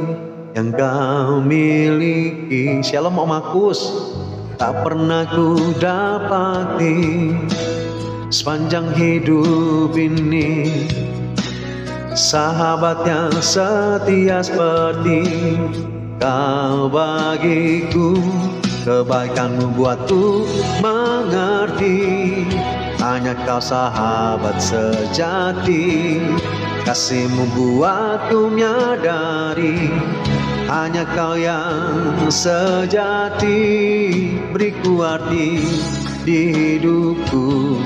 yang kau miliki. Shalom Om Agus. Tak pernah ku dapati sepanjang hidup ini sahabat yang setia seperti kau bagiku, kebaikanmu buatku mengerti. Hanya kau sahabat sejati, kasihmu buatku menyadari. Hanya kau yang sejati, beriku arti di hidupku.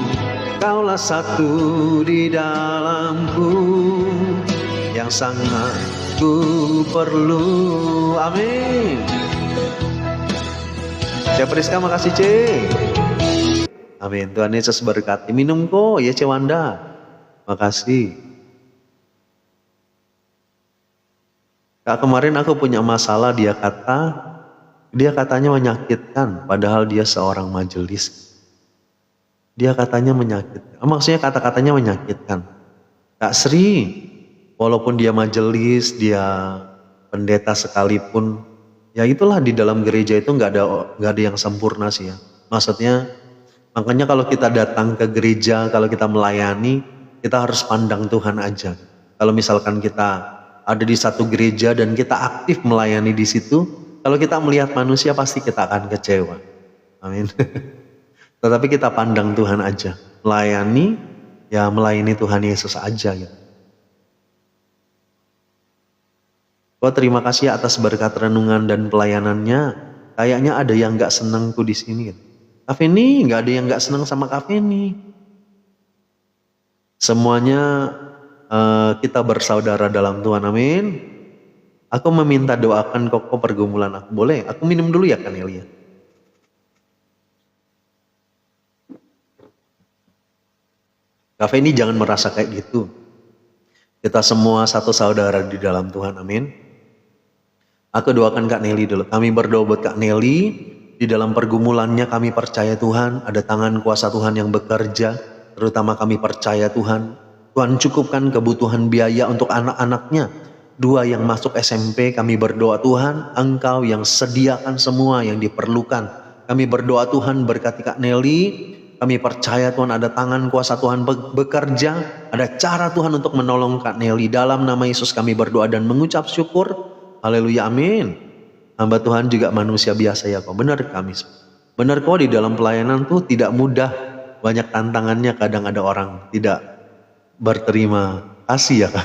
Kaulah satu di dalamku, yang sangat ku perlu. Amin. Cek Priska makasih Cek. Amin. Tuhan Yesus berkati. Minum kok ya Cewanda. Makasih. Kak, kemarin aku punya masalah, dia katanya menyakitkan padahal dia seorang majelis. Dia katanya menyakitkan. Maksudnya kata-katanya menyakitkan. Kak Sri, walaupun dia majelis, dia pendeta sekalipun, ya itulah di dalam gereja itu nggak ada yang sempurna sih ya. Maksudnya, makanya kalau kita datang ke gereja, kalau kita melayani, kita harus pandang Tuhan aja. Kalau misalkan kita ada di satu gereja dan kita aktif melayani di situ, kalau kita melihat manusia pasti kita akan kecewa. Amin. Tetapi kita pandang Tuhan aja, melayani Tuhan Yesus aja gitu. Terima kasih atas berkat renungan dan pelayanannya. Kayaknya ada yang nggak seneng tuh di sini. Gitu. Kak Feni, nggak ada yang nggak seneng sama Kak Feni. Semuanya kita bersaudara dalam Tuhan, amin. Aku meminta doakan kokoh pergumulan aku. Boleh? Aku minum dulu ya Kak Nelia. Kak Feni jangan merasa kayak gitu. Kita semua satu saudara di dalam Tuhan, amin. Aku doakan Kak Nelly dulu. Kami berdoa buat Kak Nelly. Di dalam pergumulannya kami percaya Tuhan. Ada tangan kuasa Tuhan yang bekerja. Terutama kami percaya Tuhan. Tuhan cukupkan kebutuhan biaya untuk anak-anaknya. 2 yang masuk SMP kami berdoa Tuhan. Engkau yang sediakan semua yang diperlukan. Kami berdoa Tuhan berkati Kak Nelly. Kami percaya Tuhan ada tangan kuasa Tuhan bekerja. Ada cara Tuhan untuk menolong Kak Nelly. Dalam nama Yesus kami berdoa dan mengucap syukur. Haleluya, amin. Hamba Tuhan juga manusia biasa ya kok. Benar kami. Benar kok di dalam pelayanan tuh tidak mudah. Banyak tantangannya, kadang ada orang tidak berterima kasih ya Kak.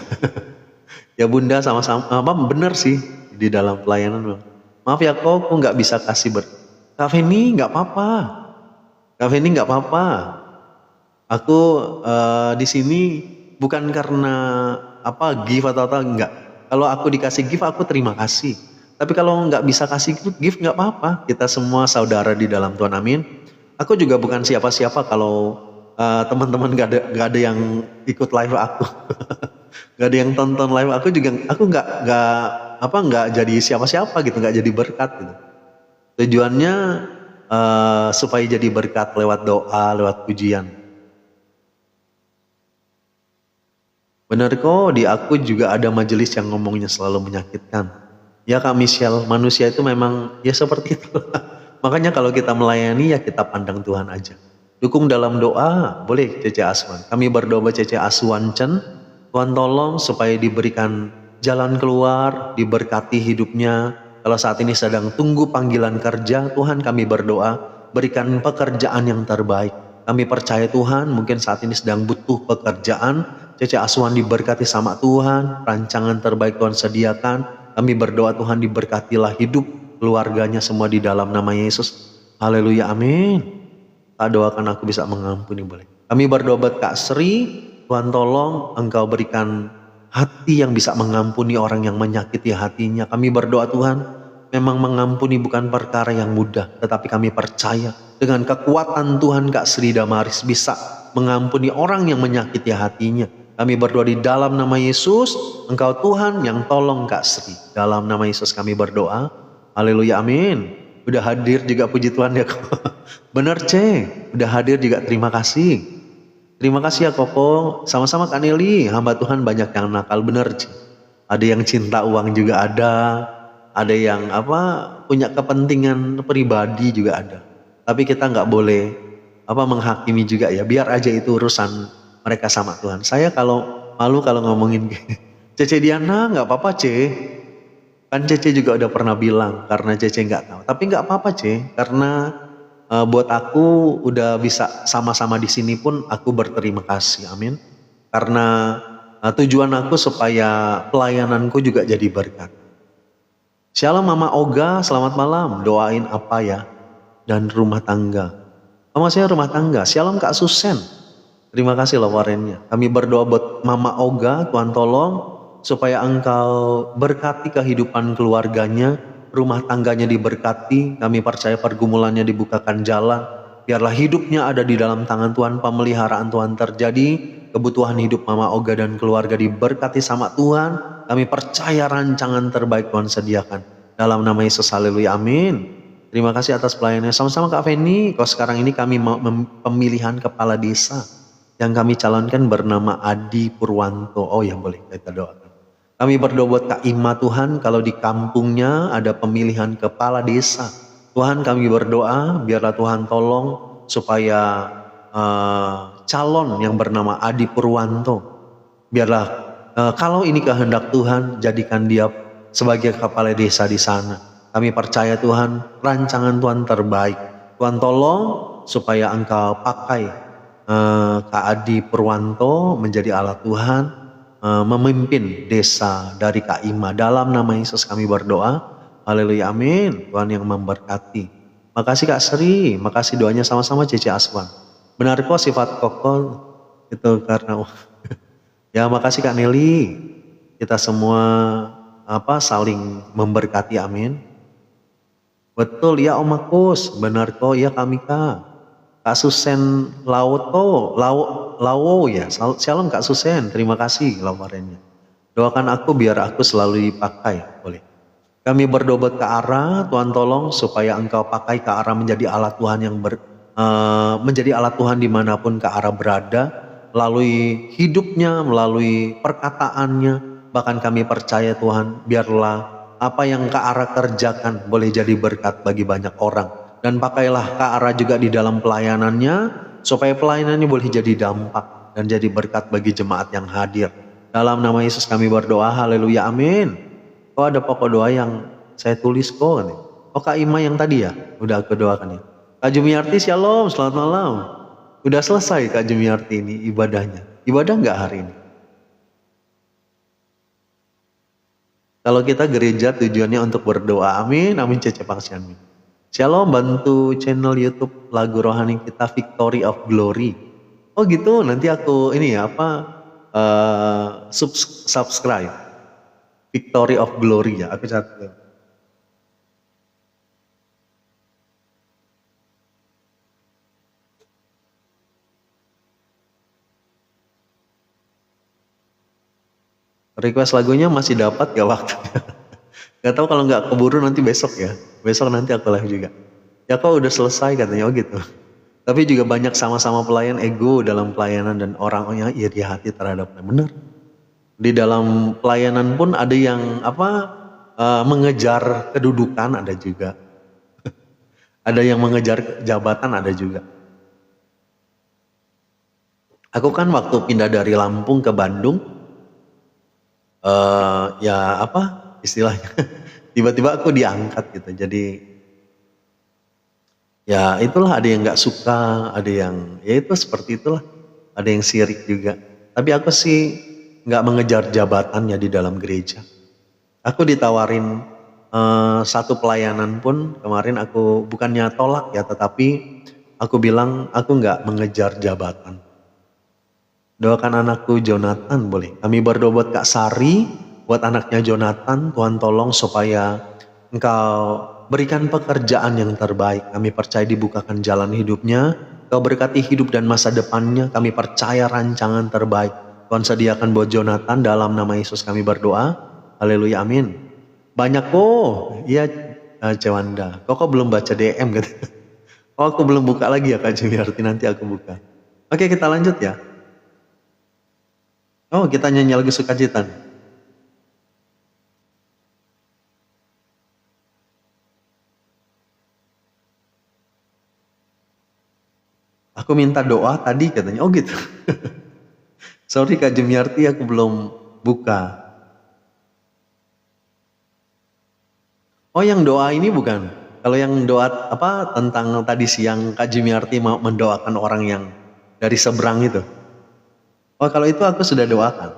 Ya Bunda sama-sama, benar sih di dalam pelayanan. Maaf ya kok nggak bisa kasih Kak Feni nggak apa-apa. Kak Feni nggak apa-apa. Aku di sini bukan karena gift atau enggak. Kalau aku dikasih gift aku terima kasih. Tapi kalau nggak bisa kasih gift nggak apa-apa. Kita semua saudara di dalam Tuhan, amin. Aku juga bukan siapa-siapa kalau teman-teman nggak ada yang ikut live aku. Nggak ada yang tonton live aku juga. Aku nggak jadi siapa-siapa gitu, nggak jadi berkat gitu. Tujuannya supaya jadi berkat lewat doa, lewat pujian. Benar kok, di aku juga ada majelis yang ngomongnya selalu menyakitkan. Ya Kak Michelle, manusia itu memang ya seperti itu. Makanya kalau kita melayani ya kita pandang Tuhan aja. Dukung dalam doa, boleh Cece Aswan. Kami berdoa buat Cece Aswan Chen. Tuhan tolong supaya diberikan jalan keluar, diberkati hidupnya. Kalau saat ini sedang tunggu panggilan kerja, Tuhan kami berdoa, berikan pekerjaan yang terbaik. Kami percaya Tuhan, mungkin saat ini sedang butuh pekerjaan. Cece Aswan diberkati sama Tuhan, rancangan terbaik Tuhan sediakan. Kami berdoa Tuhan diberkatilah hidup keluarganya semua di dalam nama Yesus. Haleluya, amin. Kak doakan aku bisa mengampuni, boleh. Kami berdoa buat Kak Sri, Tuhan tolong Engkau berikan hati yang bisa mengampuni orang yang menyakiti hatinya. Kami berdoa Tuhan, memang mengampuni bukan perkara yang mudah, tetapi kami percaya dengan kekuatan Tuhan Kak Sri Damaris bisa mengampuni orang yang menyakiti hatinya. Kami berdoa di dalam nama Yesus, Engkau Tuhan yang tolong Kak Sri. Dalam nama Yesus kami berdoa. Haleluya, amin. Udah hadir juga, puji Tuhan ya kok. Bener udah hadir juga, terima kasih. Terima kasih ya Koko. Sama-sama Kak Nelly, hamba Tuhan banyak yang nakal, bener Ada yang cinta uang juga ada yang punya kepentingan pribadi juga ada. Tapi kita nggak boleh menghakimi juga ya. Biar aja itu urusan mereka sama Tuhan. Saya kalau malu kalau ngomongin Cece Diana nggak apa-apa Kan Cece juga udah pernah bilang karena Cece nggak tahu. Tapi nggak apa-apa karena buat aku udah bisa sama-sama di sini pun aku berterima kasih, amin. Karena tujuan aku supaya pelayananku juga jadi berkat. Shalom Mama Oga, selamat malam. Doain apa ya? Dan rumah tangga. Saya rumah tangga. Shalom Kak Susen. Terima kasih loh warennya. Kami berdoa buat Mama Oga, Tuhan tolong supaya Engkau berkati kehidupan keluarganya, rumah tangganya diberkati. Kami percaya pergumulannya dibukakan jalan. Biarlah hidupnya ada di dalam tangan Tuhan, pemeliharaan Tuhan terjadi. Kebutuhan hidup Mama Oga dan keluarga diberkati sama Tuhan. Kami percaya rancangan terbaik Tuhan sediakan. Dalam nama Yesus, haleluya, amin. Terima kasih atas pelayanannya. Sama-sama Kak Feni. Kalau sekarang ini kami mau pemilihan kepala desa. Yang kami calonkan bernama Adi Purwanto. Oh ya boleh kita doakan. Kami berdoa buat Kak Ima Tuhan, kalau di kampungnya ada pemilihan kepala desa. Tuhan kami berdoa, biarlah Tuhan tolong supaya calon yang bernama Adi Purwanto, biarlah Kalau ini kehendak Tuhan, jadikan dia sebagai kepala desa di sana. Kami percaya Tuhan, rancangan Tuhan terbaik. Tuhan tolong supaya Engkau pakai Kak Adi Purwanto menjadi alat Tuhan, memimpin desa dari Kak Ima. Dalam nama Yesus kami berdoa. Haleluya, amin. Tuhan yang memberkati. Makasih Kak Sri, makasih doanya sama-sama Cici Aswan. Benar kok sifat Koko itu karena ya makasih Kak Nelly. Kita semua saling memberkati, amin. Betul ya Om Markus, benar kok ya kami Kak. Kak Susen Lawo ya. Shalom Kak Susen, terima kasih lamarannya. Doakan aku biar aku selalu dipakai, boleh. Kami berdoa ke arah, Tuhan tolong supaya Engkau pakai ke arah menjadi alat Tuhan yang menjadi alat Tuhan dimanapun ke arah berada, melalui hidupnya, melalui perkataannya. Bahkan kami percaya Tuhan, biarlah apa yang Kak Ara kerjakan boleh jadi berkat bagi banyak orang. Dan pakailah Kak Ara juga di dalam pelayanannya, supaya pelayanannya boleh jadi dampak dan jadi berkat bagi jemaat yang hadir. Dalam nama Yesus kami berdoa, haleluya, amin. Oh ada pokok doa yang saya tulis kok. Oh Kak Ima yang tadi ya, udah aku doakan ya. Kak Jumiarti shalom, selamat malam. Udah selesai Kak Jumiarti ini ibadahnya. Ibadah nggak hari ini? Kalau kita gereja tujuannya untuk berdoa, amin, amin Cece Pangsian. Shalom, bantu channel YouTube lagu rohani kita Victory of Glory. Oh gitu, nanti aku ini ya subscribe Victory of Glory ya, aku catat. Request lagunya masih dapat gak waktunya? Gak tahu kalau nggak keburu nanti besok ya. Besok nanti aku live juga. Ya kok udah selesai katanya, oh gitu. Tapi juga banyak sama-sama pelayan ego dalam pelayanan dan orang-orang yang iri hati terhadapnya. Benar. Di dalam pelayanan pun ada yang mengejar kedudukan, ada juga. Ada yang mengejar jabatan, ada juga. Aku kan waktu pindah dari Lampung ke Bandung, istilahnya tiba-tiba aku diangkat gitu. Jadi ya itulah, ada yang nggak suka, ada yang ya itu seperti itulah, ada yang sirik juga. Tapi aku sih nggak mengejar jabatannya di dalam gereja. Aku ditawarin satu pelayanan pun kemarin, aku bukannya tolak ya, tetapi aku bilang aku nggak mengejar jabatan. Doakan anakku Jonathan boleh. Kami berdoa buat Kak Sari, buat anaknya Jonathan. Tuhan tolong supaya Engkau berikan pekerjaan yang terbaik. Kami percaya dibukakan jalan hidupnya. Kau berkati hidup dan masa depannya. Kami percaya rancangan terbaik Tuhan sediakan buat Jonathan. Dalam nama Yesus kami berdoa. Haleluya, amin. Banyak kok. Iya Cewanda. Kok belum baca DM gitu. Oh aku belum buka lagi ya Kak Jumiarti, nanti aku buka. Oke kita lanjut ya. Oh kita nyanyi lagu sukacita. Aku minta doa tadi katanya, oh gitu. Sorry Kak Jumiarti, aku belum buka. Oh yang doa ini bukan? Kalau yang doa tentang tadi siang Kak Jumiarti mau mendoakan orang yang dari seberang itu. Oh kalau itu aku sudah doakan.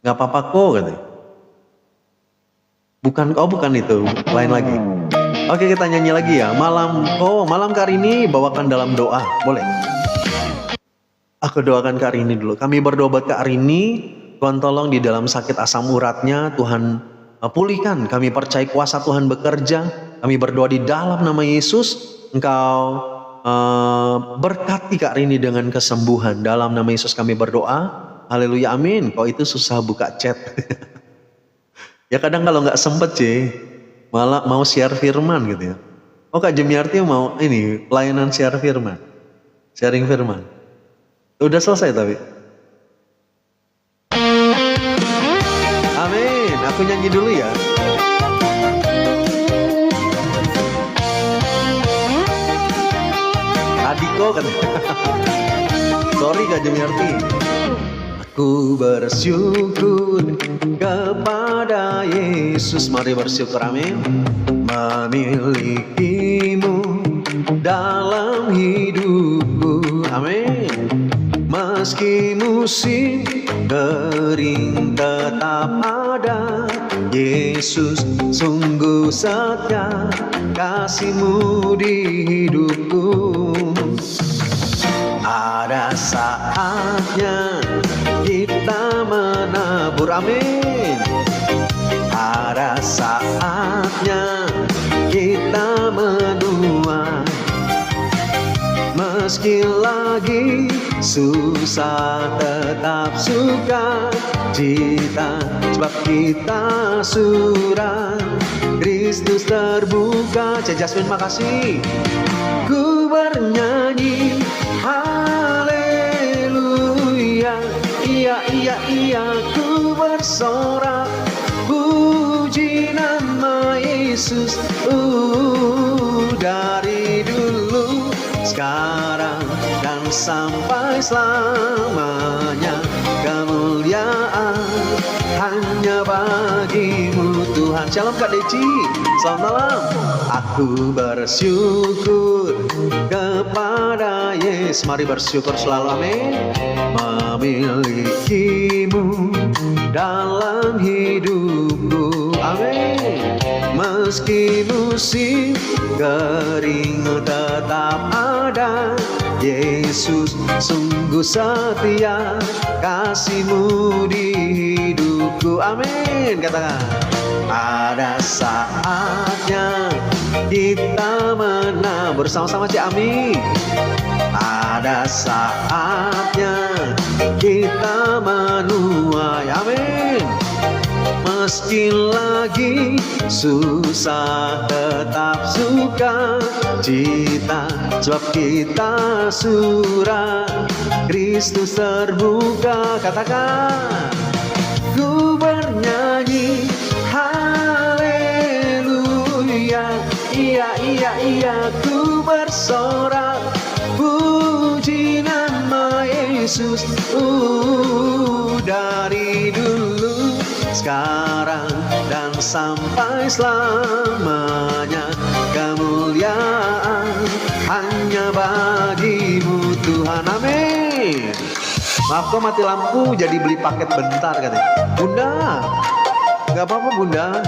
Gak apa-apa kok katanya. Bukan itu, lain lagi. Oke kita nyanyi lagi ya. Malam Kak Rini bawakan dalam doa, boleh? Aku doakan Kak Rini dulu. Kami berdoa buat Kak Rini, Tuhan tolong di dalam sakit asam uratnya, Tuhan pulihkan. Kami percaya kuasa Tuhan bekerja. Kami berdoa di dalam nama Yesus, Engkau berkati Kak Rini dengan kesembuhan. Dalam nama Yesus kami berdoa. Haleluya, amin. Kok itu susah buka chat. Ya kadang kalau nggak sempet sih, malah mau share firman gitu ya. Oh Kak Jumiarti mau ini pelayanan share firman, sharing firman. Udah selesai tapi. Amin. Aku nyanyi dulu ya. Adiko kan. Sorry Kak Jumiarti. Ku bersyukur kepada Yesus. Mari bersyukur, amin. Memilikimu dalam hidupku, amin. Meski musim kering tetap ada, Yesus sungguh setia kasih-Mu di hidupku. Ada saatnya kita menabur, amin. Ada saatnya kita menuai, meski lagi susah tetap suka cita, sebab kita surah Kristus terbuka. Cek Jasmine, makasih. Ku bernyanyi haleluya, iya iya iya. Ku bersorak puji nama Yesus. Dari dulu, sekarang, dan sampai selamanya, kemuliaan hanya bagi-Mu Tuhan. Shalom Kak Deci, selamat malam. Aku bersyukur kepada Yesus. Mari bersyukur selalu, amin. Memilikimu dalam hidupku, amin. Meski musim kering tetap ada, Yesus sungguh setia kasih-Mu di hidupku, amin. Katakan, ada saatnya kita menabur. Bersama-sama Cik Ami. Ada saatnya kita menuai, amin. Meski lagi susah tetap suka cita, sebab kita surah Kristus terbuka. Katakan, ku bernyanyi haleluya, iya iya iya. Ku bersorak puji nama Yesus. Dari dulu, sekarang, dan sampai selamanya, kemuliaan hanya bagi-Mu Tuhan, amin. Maaf kok mati lampu, jadi beli paket bentar katanya. Bunda, gak apa-apa Bunda,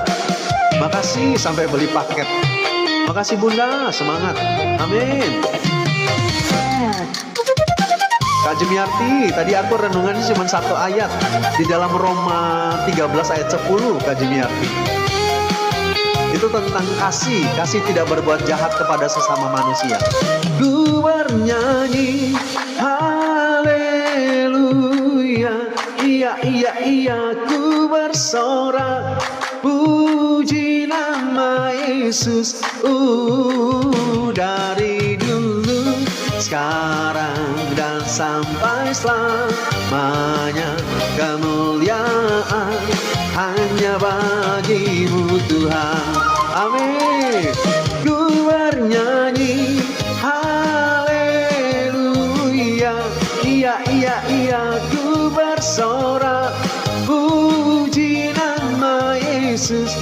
makasih sampai beli paket. Makasih Bunda, semangat, amin. Kak Jemiarti, tadi aku renungannya cuma satu ayat di dalam Roma 13 ayat 10, Kak Jemiarti. Itu tentang kasih, kasih tidak berbuat jahat kepada sesama manusia. Ku bernyanyi haleluya, iya iya iya. Ku bersorak puji nama Yesus. Dari dulu, sekarang, dan sampai selamanya, kemuliaan hanya bagi-Mu Tuhan, amin. Ku bernyanyi haleluya, iya iya iya. Ku bersorak puji nama Yesus.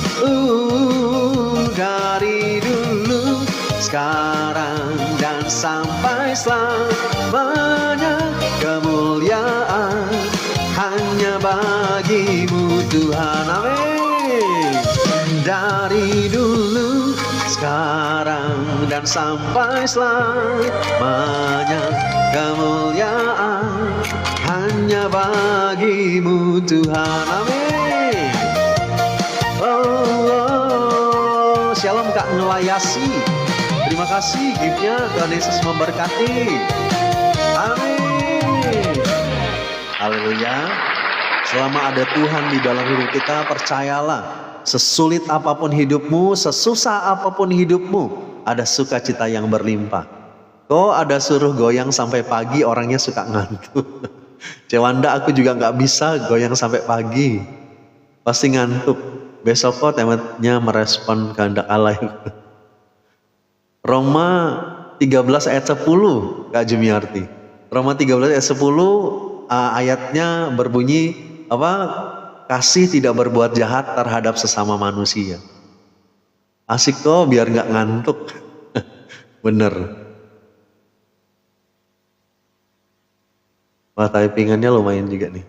Dari dulu, sekarang, dan sampai selamanya, kemuliaan hanya bagi-Mu Tuhan, amin. Dari dulu, sekarang, dan sampai selamanya, kemuliaan hanya bagi-Mu Tuhan, amin. Oh, shalom Kak Ngelayasi. Terima kasih giftnya, Tuhan Yesus memberkati. Amin. Haleluya. Selama ada Tuhan di dalam hidup kita, percayalah, sesulit apapun hidupmu, sesusah apapun hidupmu, ada sukacita yang berlimpah. Kok ada suruh goyang sampai pagi, orangnya suka ngantuk. Cewanda, aku juga gak bisa goyang sampai pagi, pasti ngantuk. Besok kok temanya merespon kehendak Allah. Roma 13 ayat 10, Kak Jumiarti. Roma 13 ayat 10, ayatnya berbunyi apa? Kasih tidak berbuat jahat terhadap sesama manusia. Asik kok biar nggak ngantuk. Bener. Wah, typingannya lumayan juga nih.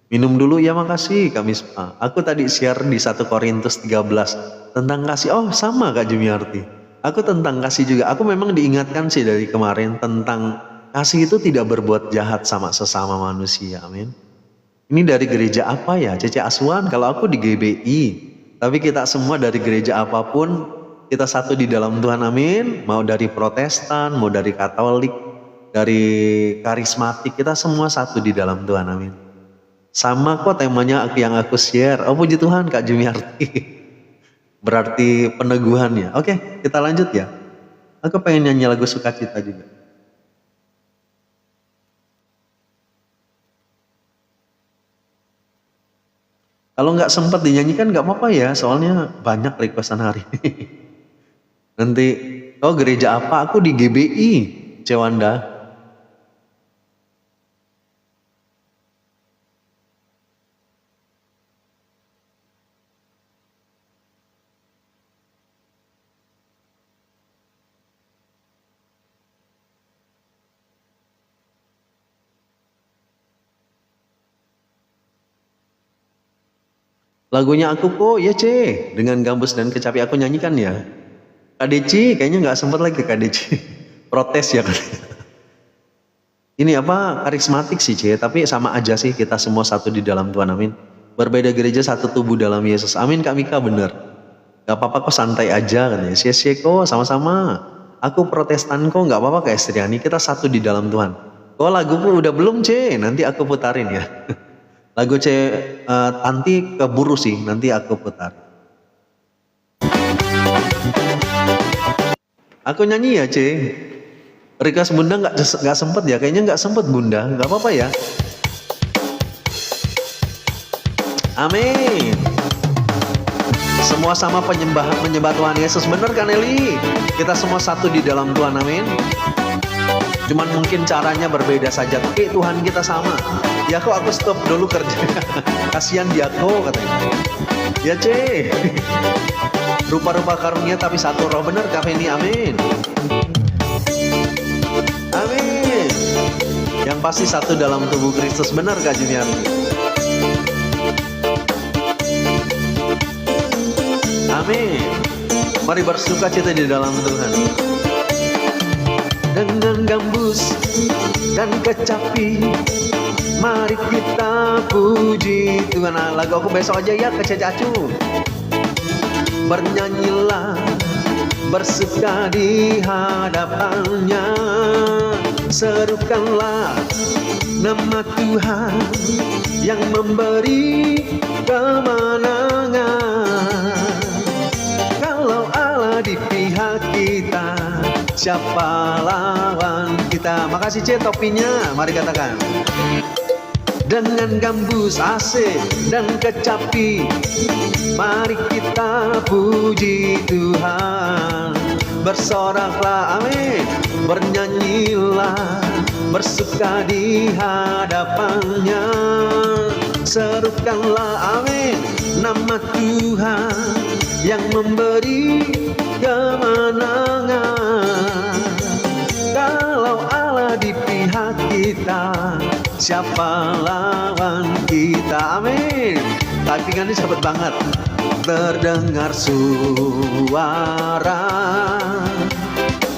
Minum dulu ya, makasih Kak Mispa. Aku tadi share di 1 Korintus 13 tentang kasih. Oh sama Kak Jumiarti. Aku tentang kasih juga. Aku memang diingatkan sih dari kemarin tentang kasih itu tidak berbuat jahat sama sesama manusia. Amin. Ini dari gereja apa ya? Cece Aswan. Kalau aku di GBI. Tapi kita semua dari gereja apapun, kita satu di dalam Tuhan. Amin. Mau dari Protestan, mau dari Katolik, dari karismatik, kita semua satu di dalam Tuhan. Amin. Sama kok temanya yang aku share. Oh puji Tuhan Kak Jumiarti. Berarti peneguhannya. Oke, kita lanjut ya. Aku pengen nyanyi lagu Sukacita juga. Kalau nggak sempat dinyanyikan nggak apa-apa ya, soalnya banyak requestan hari ini. Nanti, oh gereja apa? Aku di GBI, Cewanda. Lagunya aku kok, ya C, dengan Gambus dan Kecapi aku nyanyikan ya. KDC kayaknya nggak sempat lagi KDC. Protes ya kan. Ini apa, karismatik sih C, tapi sama aja sih, kita semua satu di dalam Tuhan. Amin. Berbeda gereja, satu tubuh dalam Yesus. Amin Kak Mika, bener. Gak apa-apa kok, santai aja kan ya. Sia-sia kok, sama-sama. Aku Protestan kok, gak apa-apa Kak Estriani, kita satu di dalam Tuhan. Kok laguku udah belum C, nanti aku putarin ya. Lagu C Tanti keburu sih, nanti aku putar. Aku nyanyi ya C. Request Bunda nggak sempet ya, kayaknya nggak sempet Bunda, nggak apa-apa ya. Amin. Semua sama menyembah Tuhan Yesus, bener kan Eli? Kita semua satu di dalam Tuhan, amin. Cuman mungkin caranya berbeda saja, tapi Tuhan kita sama. Ya kok aku stop dulu kerja. Kasihan dia kok katanya. Ya C. Rupa-rupa karunia tapi satu roh, bener Kak Feni, amin. Amin. Yang pasti satu dalam tubuh Kristus, benar Kak Jumiarti. Amin. Mari bersuka cita di dalam Tuhan. Dengan gambus dan kecapi, mari kita puji Tuhan. Nah, lagu aku besok aja ya ke Cacacu. Bernyanyilah, bersuka di hadapannya, serukanlah nama Tuhan yang memberi kemenangan. Kalau Allah di pihak kita, siapa lawan kita? Makasih C topinya, mari katakan. Dengan gambus asik dan kecapi, mari kita puji Tuhan. Bersoraklah, amin. Bernyanyilah, bersuka di hadapannya, serukanlah, amin, nama Tuhan yang memberi kemenangan. Kalau Allah di pihak kita, siapa lawan kita? Amin. Typingannya cepet banget. Terdengar suara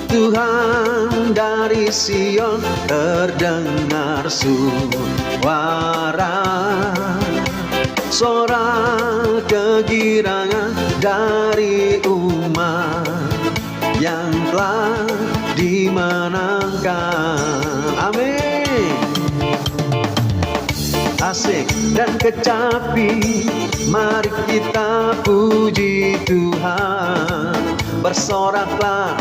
Tuhan dari Sion, terdengar suara kegirangan dari umat yang telah dimenangkan. Amin. Asik dan kecapi, mari kita puji Tuhan. Bersoraklah,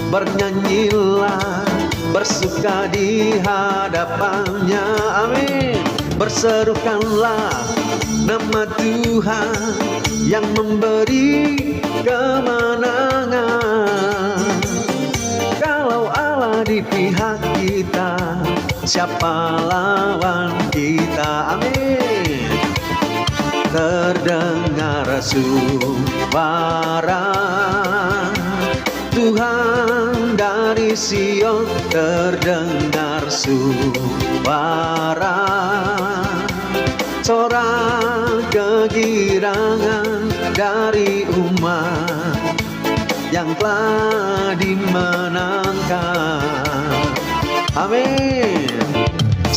bernyanyilah, bersuka di hadapannya, amin. Berserukanlah nama Tuhan yang memberi kemenangan. Kalau Allah di pihak kita, siapa lawan kita? Amin. Terdengar suara Tuhan dari Sion, terdengar suara sorak kegirangan dari umat yang telah dimenangkan. Amin.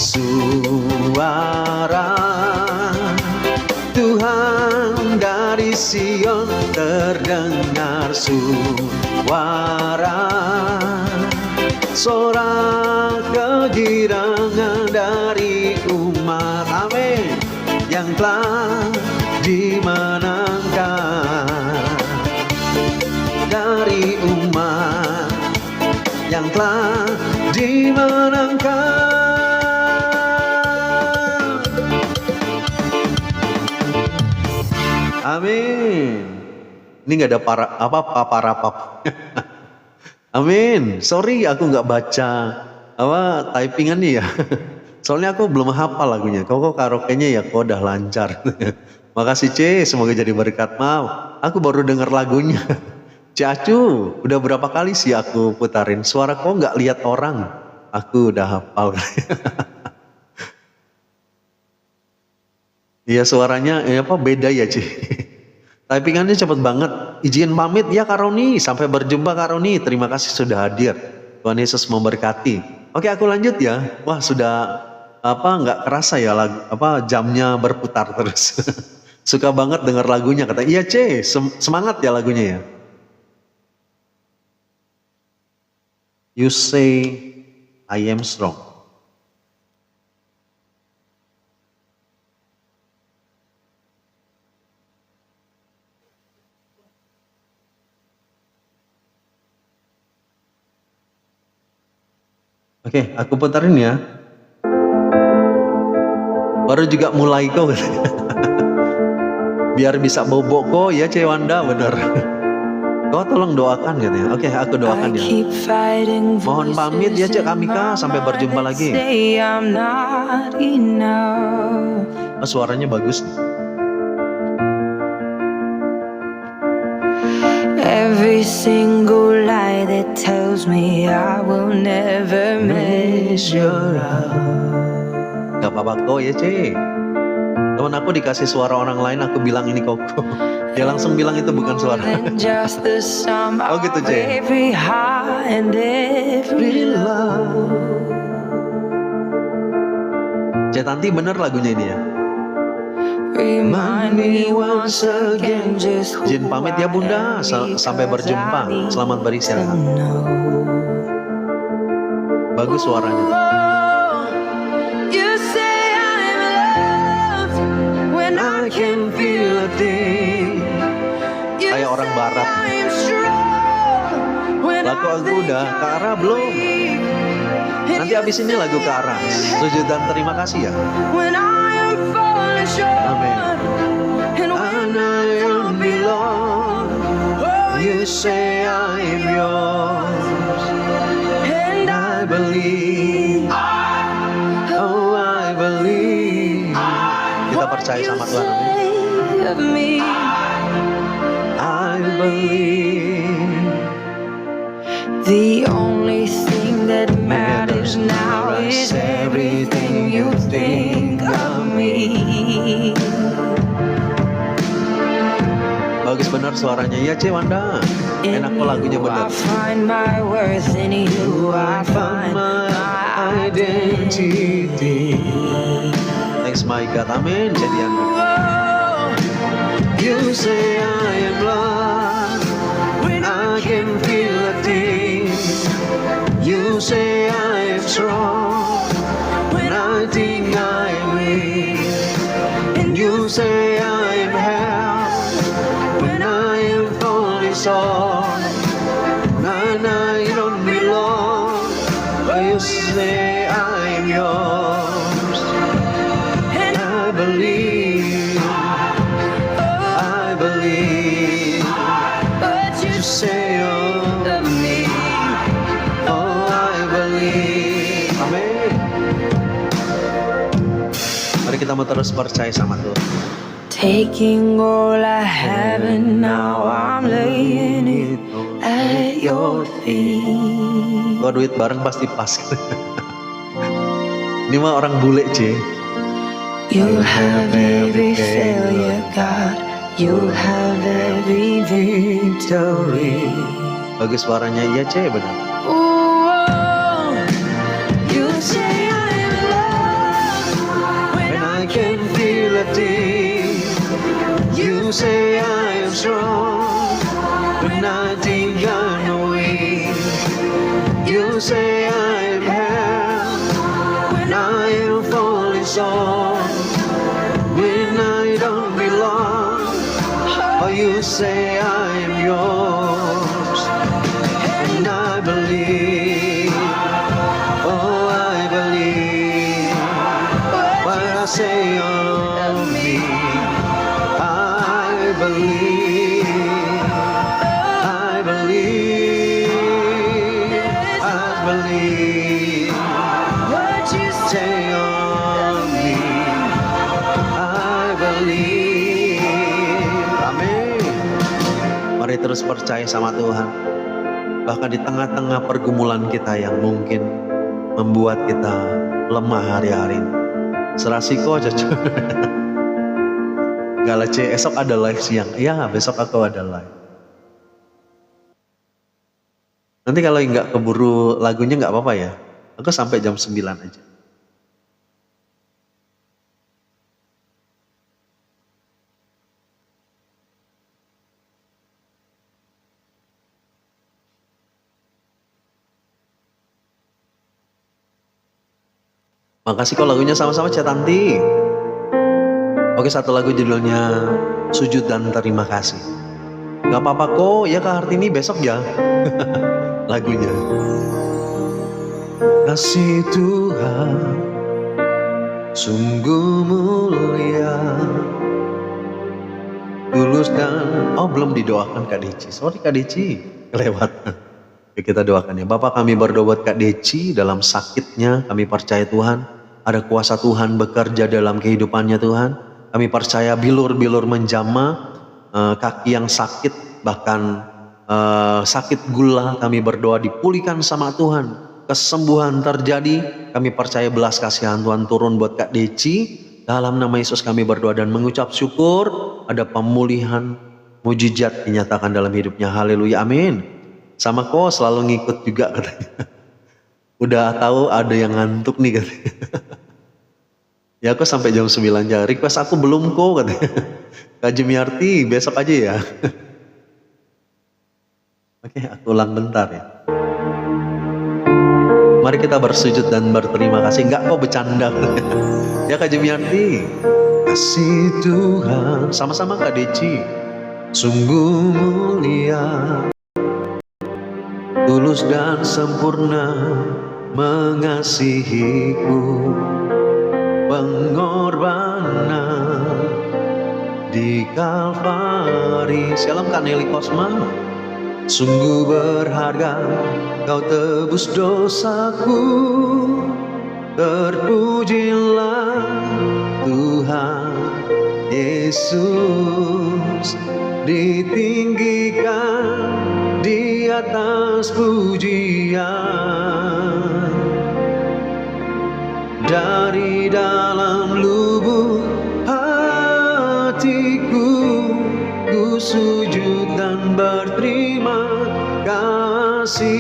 Suara Tuhan dari Sion, terdengar suara sorak kegirangan dari umat. Amin. Yang telah dimenangkan, dari umat yang telah dimenangkan. Amin. Ini nggak ada para Amin. Sorry aku nggak baca typingannya ya. Soalnya aku belum hafal lagunya. Kok karaoke-nya ya kok udah lancar. Makasih C, semoga jadi berkat. Maaf, aku baru denger lagunya. Cacu, udah berapa kali sih aku putarin. Suara kok nggak lihat orang. Aku udah hafal. Iya suaranya beda ya Ci. Typingannya cepet banget. Izin pamit ya Karoni. Sampai berjumpa Karoni. Terima kasih sudah hadir. Tuhan Yesus memberkati. Oke aku lanjut ya. Wah sudah nggak kerasa ya jamnya berputar terus. Suka banget denger lagunya. Kata iya C, semangat ya lagunya ya. You say I am strong. Oke, aku putarin ya. Baru juga mulai kok. Biar bisa bobok kok ya Cewanda, bener. Kau tolong doakan gitu ya. Oke, aku doakan ya. Mohon pamit ya Cek Kamika, sampai berjumpa lagi. Suaranya bagus nih. Every single lie that tells me I will never measure up. Gak apa-apa kok ya Cek. Temen aku dikasih suara orang lain, aku bilang ini Koko. Dia langsung bilang itu bukan suara. Oh gitu Cek. Cek Tanti bener lagunya ini ya. Remind me once again just Jin pamit ya Bunda, sampai berjumpa. Selamat beristirahat. Bagus suaranya. You say I'm loved when I can feel a thing. Kayak orang barat. Lagu aku udah ke arah belum? Nanti abis ini lagu ke arah. Sujud dan terima kasih ya. Amin. And I don't belong. You say I'm yours, and I believe. Oh, I believe. Kita percaya sama Tuhan. Amin. I believe. The only thing that matters now is everything you think of me. Bagus benar suaranya ya Cewanda. Enak kok lagunya benar. I find my worth in you. I find my identity. Thanks my God. Amin. Jadian. You say I am loved when I can feel a thing. You say I am strong when I think I am weak. And you say I am held when I am falling short. And I don't belong, but you say I am yours. And I believe, but you say of me. Oh, I believe. Amen. kita mau terus percaya sama Tuhan. Taking all I have and now I'm laying it at your feet. Kalau duit bareng pasti pas. Ini mah orang bule, C. You'll have every failure, God. You'll have every victory. Bagus suaranya, iya C, benar. Oh, you say I'm loved when I can feel a tear. You say I am strong when I think I'm weak. You say I am held when I am falling short. When I don't belong, oh, you say I am yours. And I believe, oh, I believe what I say of me. I believe, I believe, I believe what you say of me. I believe. Amin. Mari terus percaya sama Tuhan. Bahkan di tengah-tengah pergumulan kita yang mungkin membuat kita lemah hari-hari ini. Serasiko aja. Gala C, esok ada live siang. Iya, besok aku ada live. Nanti kalau nggak keburu lagunya nggak apa-apa ya. Aku sampai jam 9 aja. Makasih kok lagunya sama-sama Cik Tanti. Oke, satu lagu judulnya Sujud dan Terima Kasih. Gak apa-apa kok, ya Kak Hartini besok ya lagunya. Kasih Tuhan sungguh mulia, tulus dan belum didoakan Kak Deci. Sorry Kak Deci, kelewat. Oke, kita doakan ya. Bapak, kami berdoa buat Kak Deci dalam sakitnya. Kami percaya Tuhan ada kuasa Tuhan bekerja dalam kehidupannya Tuhan. Kami percaya bilur-bilur menjamah, kaki yang sakit, bahkan sakit gula, kami berdoa dipulihkan sama Tuhan. Kesembuhan terjadi, kami percaya belas kasihan Tuhan turun buat Kak Deci. Dalam nama Yesus kami berdoa dan mengucap syukur, ada pemulihan, mujizat dinyatakan dalam hidupnya. Haleluya, amin. Sama kok selalu ngikut juga katanya. Udah tahu ada yang ngantuk nih katanya. Ya aku sampai jam 9 aja. Request aku belum kok katanya. Kak Jemiarti besok aja ya. Oke, aku ulang bentar ya. Mari kita bersujud dan berterima kasih. Enggak kok bercanda. Ya Kak Jemiarti. Kasih Tuhan. Sama-sama Kak Deci. Sungguh mulia, tulus dan sempurna mengasihiku. Pengorbanan di Kalvari. Shalom Kak Nelly Kosma. Sungguh berharga kau tebus dosaku. Terpujilah Tuhan Yesus, ditinggikan di atas pujian. Dari dalam lubuk hatiku, ku sujud dan berterima kasih.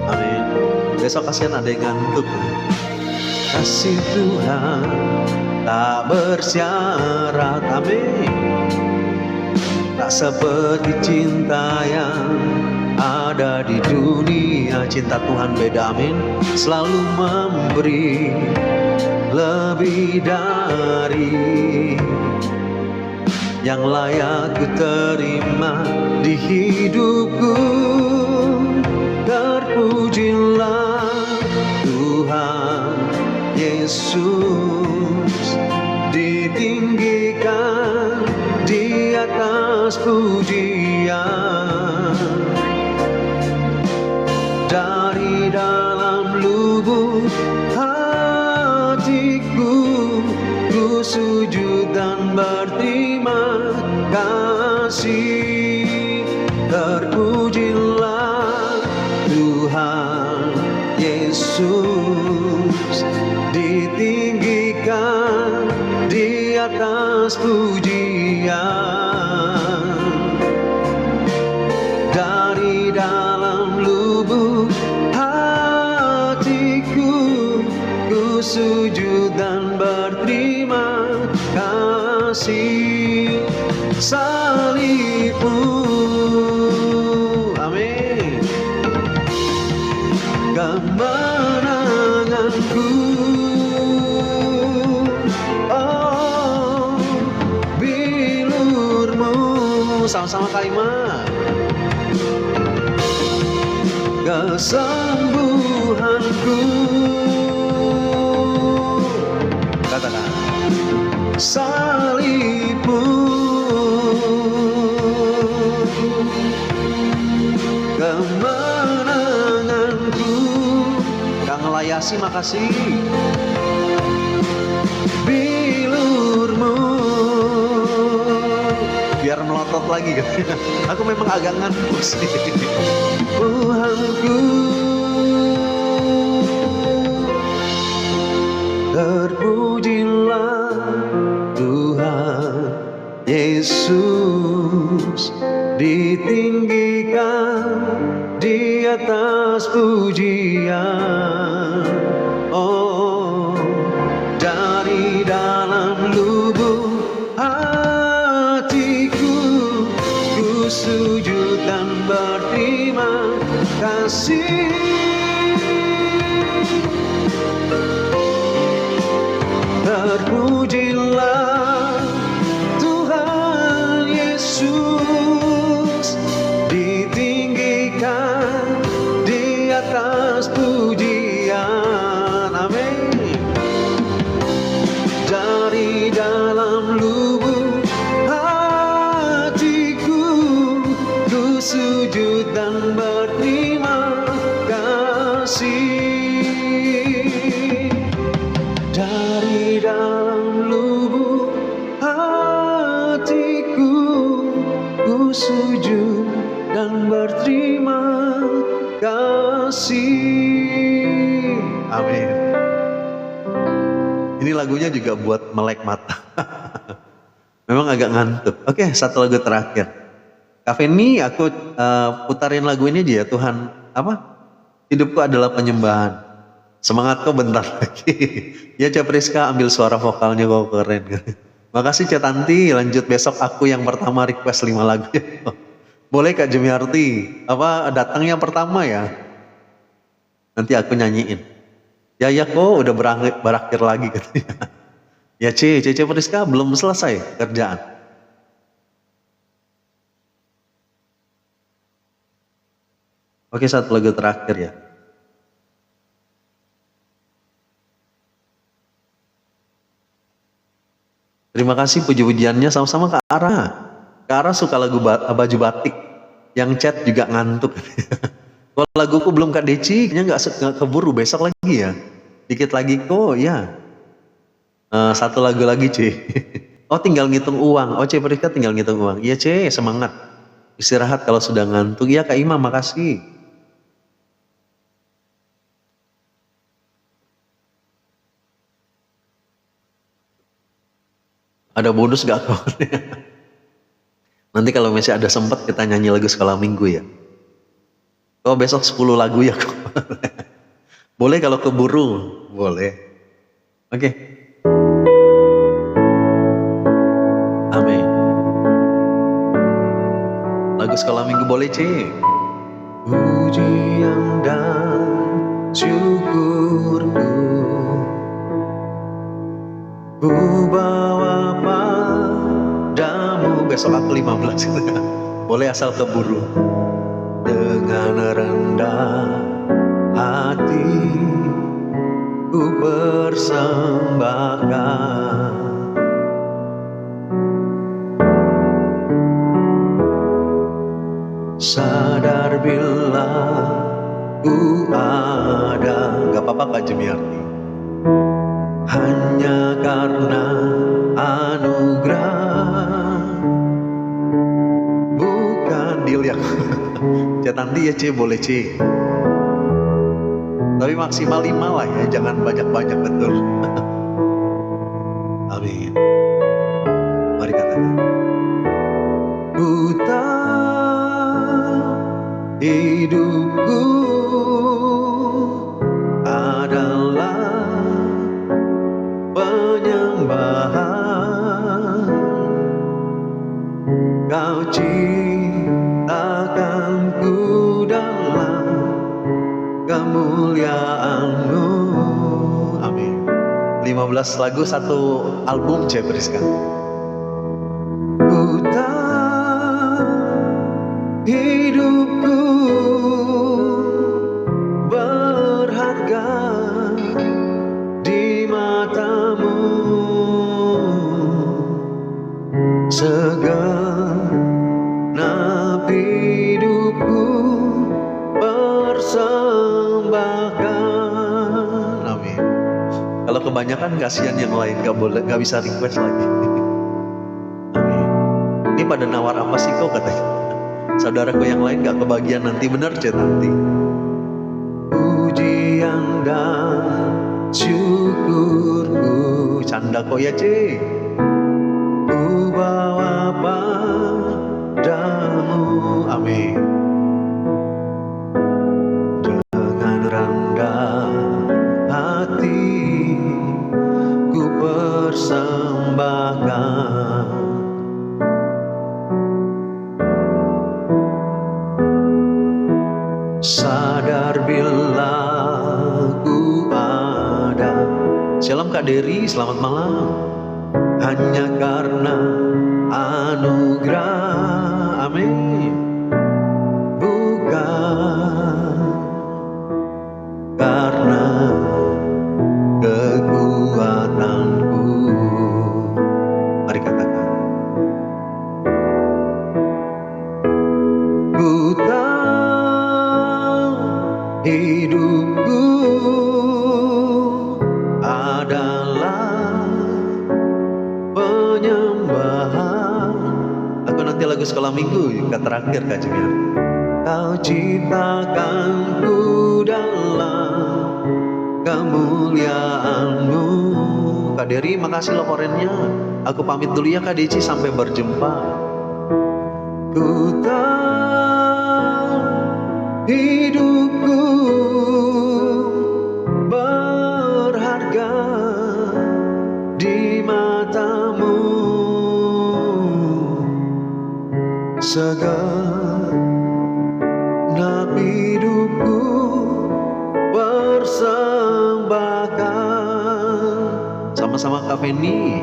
Amin. Besok kasihan ada yang ngantuk. Kasih Tuhan tak bersyarat, amin. Tak seperti cinta yang ada di dunia. Cinta Tuhan beda, amin. Selalu memberi lebih dari yang layak ku terima di hidupku. Terpujilah Tuhan Yesus, ditinggikan di atas pujian. Dari dalam lubuk hatiku, sujud dan berterima kasih. Terpujilah Tuhan Yesus, ditinggikan di atas pujian. Dari dalam lubuk hatiku, ku sujud dan berterima kasih. Salibmu, amin, kemenanganku. Oh, bilurmu, sama-sama kalimat, kesembuhanku. Katakan, salibmu, kemenanganku. Kang Layasi, makasih. Bilurmu, biar melotot lagi kan. Aku memang agak ngantuk sih. Tuhanku, terpujilah Tuhan Yesus, ditinggikan di atas pujian. Oh, dari dalam lubuk hatiku, ku sujud dan berterima kasih. Terpujilah Tuhan Yesus, ditinggikan di atas pujian. Amin. Dari dalam lubuk hatiku, ku sujud dan berterima kasih. Dari dalam lubuk hatiku, ku sujud dan berterima kasih. Amin. Ini lagunya juga buat melek mata. Memang agak ngantuk. Oke, satu lagu terakhir. Kak Feni, aku putarin lagu ini aja ya. Tuhan, apa? Hidupku adalah penyembahan. Semangat kau bentar lagi. Ya Cak Priska, ambil suara vokalnya, kau keren. Makasih Cak Tanti, lanjut besok aku yang pertama request 5 lagu. Boleh Kak Jemiarti, apa datang yang pertama ya? Nanti aku nyanyiin. Ya kok udah berakhir lagi katanya. Ya Cak Priska belum selesai kerjaan. Oke, satu lagu terakhir ya. Terima kasih puji-pujiannya, sama-sama Kak Ara. Kak Ara suka lagu baju batik. Yang chat juga ngantuk. Kalau laguku belum Kak Deci, kayaknya nggak keburu, besok lagi ya. Dikit lagi kok ya. Satu lagu lagi C. Oh tinggal ngitung uang. Oh C Priska tinggal ngitung uang. Iya C, semangat. Istirahat kalau sudah ngantuk. Iya Kak Imam, makasih. Ada bonus gak kau? Nanti kalau masih ada sempat kita nyanyi lagu sekolah minggu ya. Oh besok 10 lagu ya kok. Boleh kalau keburu? Boleh. Oke. Amin. Lagu sekolah minggu boleh Cik? Pujian dan syukurku ku bawa padamu. Besok aku 15. Boleh asal keburu. Dengan rendah hati ku persembahkan sadar bila ku ada. Gak apa-apa Kak Jemiarti. hanya karena anugerah. Bukan deal yang Cek nanti ya C, boleh C. Tapi maksimal 5 lah ya, jangan banyak-banyak, betul. Amin. Mari katakan. Ku tahu hidupku adalah penyembahan. Kau ciptakanku dalam kemuliaan-Mu. Amin. 15 lagu satu album C, Priska. Ku tahu hidupku berharga di mata-Mu. Segenap hidupku persembahkan. Amin. Kalau kebanyakan kasihan yang lain, gak bisa request lagi. Amin. Ini pada nawar apa sih kau, katanya. Saudaraku yang lain gak kebagian nanti, bener Cek nanti. Pujian dan syukurku, canda kok ya Cek. Ku bawa padamu, amin. Dengan rendah hati ku persembahkan. Sadar bila ku ada. Shalom Kak Dery, selamat malam. Hanya karena anugerah, amin. Bukan karena kekuatanku. Mari katakan. Ku tahu hidupku adalah penyembahan. Aku nanti lagu sekolah minggu yang terakhir Kak Jemir. Kau ciptakanku dalam kemuliaan-Mu. Kak Dery, makasih laporannya. Aku pamit dulu ya Kak Deci, sampai berjumpa. Ku tahu hidupku berharga di mata-Mu. Segenap hidupku persembahkan. Sama-sama Kak Feni.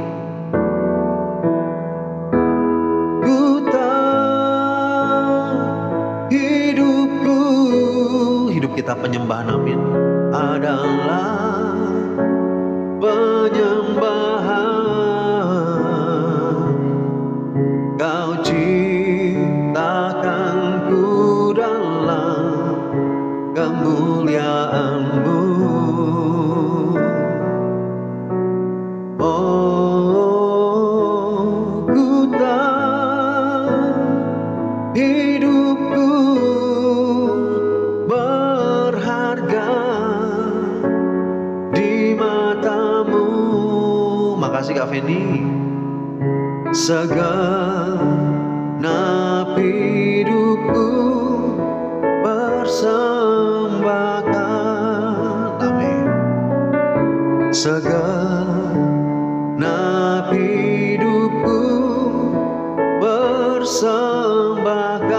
Ku tahu hidupku, hidup kita penyembahan, amin, adalah penyembahan. Kau ciptakanku dalam kemuliaan-Mu. Oh, ku tahu hidupku berharga di mata-Mu. Makasih Kak Feni. Segenap hidupku persembahkan, amin. Segenap hidupku persembahkan.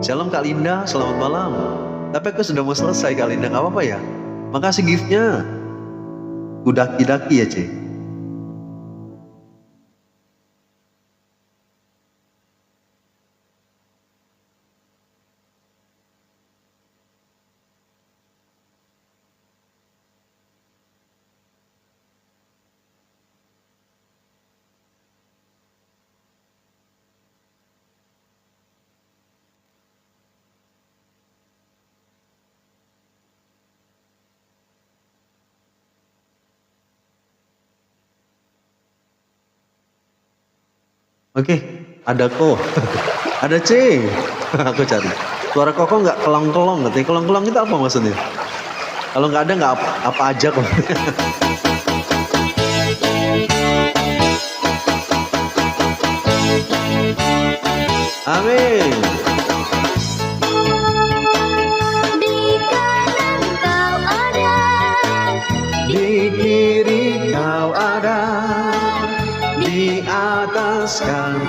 Shalom Kak Linda, selamat malam. Tapi aku sudah mau selesai Kak Linda, gak apa-apa ya? Makasih giftnya. Udah daki-daki ya Cik. Oke, ada ko. Ada C. Aku cari. Suara koko nggak kelong-kelong, katanya. Kelong-kelong itu apa maksudnya? Kalau nggak ada nggak apa aja kok. Amin. Di kanan kau ada, Di kiri kau ada, di atas kan,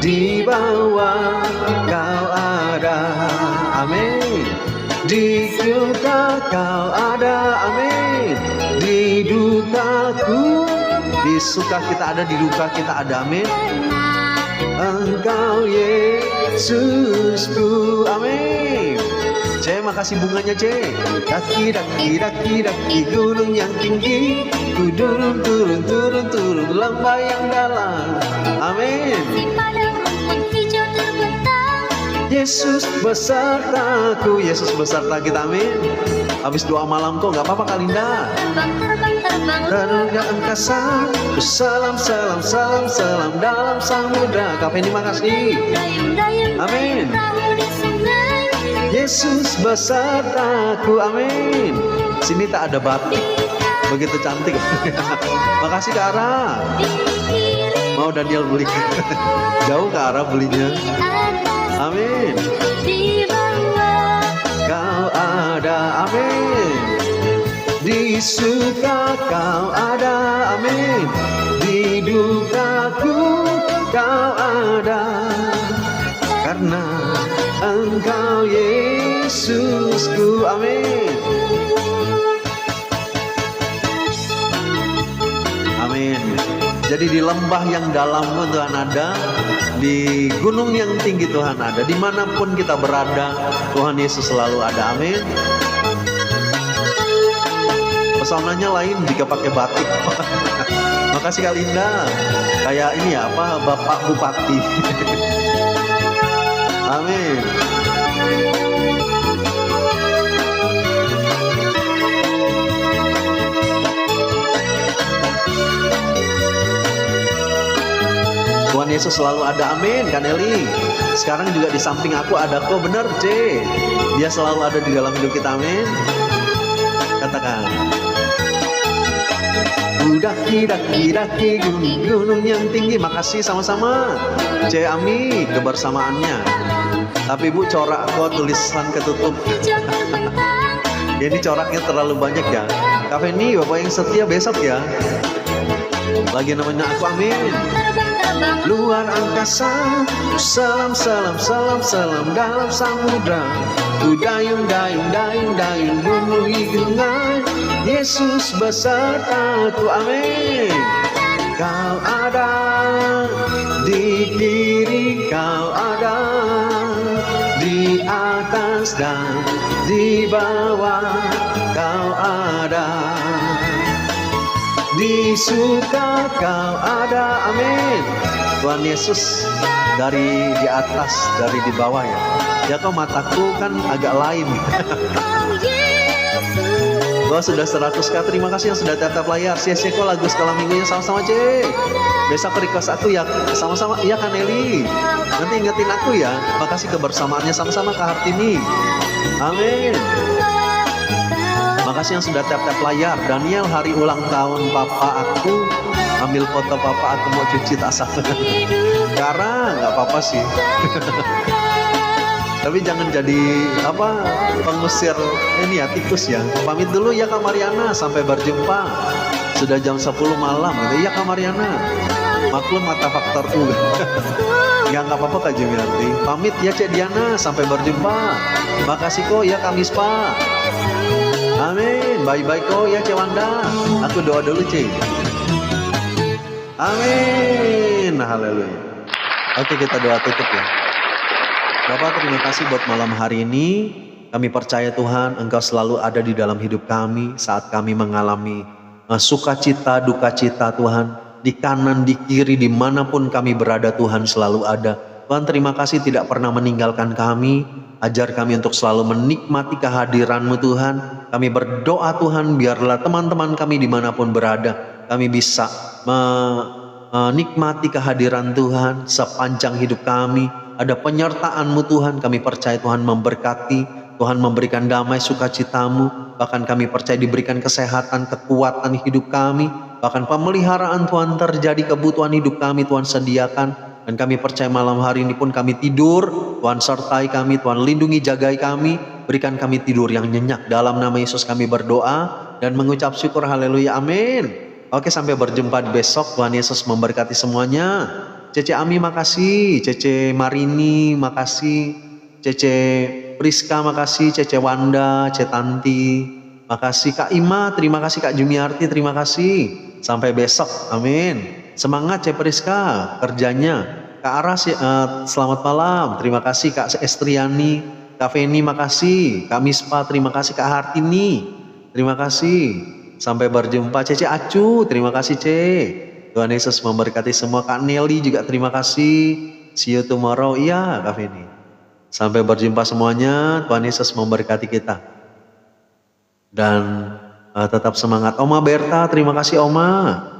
di bawah kau ada. Amin. Di duka kau ada. Amin. Di dukaku, di suka kita ada, di duka kita ada. Amin. Engkau Yesusku. Amin. C, makasih bunganya C. Daki, daki, daki, daki gunung yang tinggi, ku turun, turun, turun, turun lembah yang dalam. Amin. di padang rumput hijau terbentang. Yesus besertaku. Yesus beserta kita. Amin. Habis doa malam kok nggak apa-apa Kalinda. Terbang, terbang, terbang, Terudah angkasa, salam, salam, salam, salam dalam samudra. Kak Fendi makasih. dayung, dayung, Amin. perahu di sungai. Yesus besertaku. Amin. Sini tak ada batik. Begitu cantik. Makasih Kak Ara. Di kiri, Mau Daniel beli. Jauh Kak Ara belinya. di atas, Amin. di bawah. Kau ada. Amin. Di suka kau ada. Amin. Di dukaku kau ada. Karena Engkau Yesusku. Amin. Amin. Jadi di lembah yang dalam Tuhan ada, di gunung yang tinggi Tuhan ada, dimanapun kita berada Tuhan Yesus selalu ada. Amin. Pesonanya lain jika pakai batik. Makasih Kak Linda. Kayak ini ya apa, Bapak Bupati. Amin. Tuhan Yesus selalu ada. Amin Kan Eli. Sekarang juga di samping aku ada kok. Bener C. Dia selalu ada di dalam hidup kita. Amin. Katakan. Daki, daki, daki gunung yang tinggi. Makasih sama-sama C. Ami kebersamaannya. Tapi Bu corak kok tulisan ketutup. Hijau terbentang. Ini coraknya terlalu banyak ya. Kak Feni Bapak yang setia besok ya. Lagi namanya aku. Amin. Terbang, terbang, Luar angkasa, salam, salam, salam, salam dalam samudra. Ku dayung, dayung, dayung, dayung memenuhi gunung. Yesus besertaku. Amin. Kau ada, di kiri kau ada, di atas dan di bawah kau ada. Di suka kau ada. Amin. Tuhan Yesus dari di atas, dari di bawah ya. Ya kok mataku kan agak lain. kau Yesus. Gua sudah 100k. Terima kasih yang sudah tetap layar. Sia-sia kok lagu sekolah minggunya sama-sama C. Besok request aku ya sama-sama. Iya Kan Eli. Nanti ingetin aku ya. Makasih kebersamaannya sama-sama Kak Hartini. Amin. Makasih yang sudah tap-tap layar. Daniel, hari ulang tahun papa aku. Ambil foto papa, aku mau cuci tas aku. Sekarang nggak apa-apa sih. Tapi jangan jadi apa pengusir ini ya, tikus ya. Pamit dulu ya Kak Mariana, sampai berjumpa. Sudah jam 10 malam. Iya Kak Mariana. Maklum mata faktor U. Ya nggak apa-apa Kak Jemiarti. Pamit ya Cek Diana, sampai berjumpa. Makasih kok ya Kak Mispa. Amin. Bye-bye kok ya Cek Wanda. Aku doa dulu Cek. Amin. Haleluya. Oke, kita doa tutup ya. Bapak, terima kasih buat malam hari ini. Kami percaya Tuhan, Engkau selalu ada di dalam hidup kami saat kami mengalami sukacita, duka cita Tuhan. Di kanan, di kiri, dimanapun kami berada Tuhan selalu ada. Tuhan, terima kasih tidak pernah meninggalkan kami. Ajar kami untuk selalu menikmati kehadiran-Mu Tuhan. Kami berdoa Tuhan, biarlah teman-teman kami dimanapun berada, kami bisa nikmati kehadiran Tuhan sepanjang hidup kami. Ada penyertaan-Mu Tuhan, kami percaya Tuhan memberkati, Tuhan memberikan damai sukacita-Mu, bahkan kami percaya diberikan kesehatan, kekuatan hidup kami, bahkan pemeliharaan Tuhan terjadi, kebutuhan hidup kami Tuhan sediakan, dan kami percaya malam hari ini pun kami tidur, Tuhan sertai kami, Tuhan lindungi, jagai kami, berikan kami tidur yang nyenyak. Dalam nama Yesus kami berdoa dan mengucap syukur, haleluya, amin. Oke, sampai berjumpa besok, Tuhan Yesus memberkati semuanya. Cece Ami makasih, Cece Marini makasih, Cece Priska makasih, Cece Wanda, Cece Tanti makasih, Kak Ima terima kasih, Kak Jumiarti terima kasih. Sampai besok, amin. Semangat Cece Priska kerjanya. Kak Aras selamat malam, terima kasih. Kak Estriani, Kak Feni makasih, Kak Mispa terima kasih, Kak Hartini terima kasih. Sampai berjumpa. Cece Acu terima kasih Ce. Tuhan Yesus memberkati semua. Kak Nelly juga terima kasih. See you tomorrow. Iya Kak Feni. Sampai berjumpa semuanya. Tuhan Yesus memberkati kita. Dan tetap semangat. Oma Berta terima kasih Oma.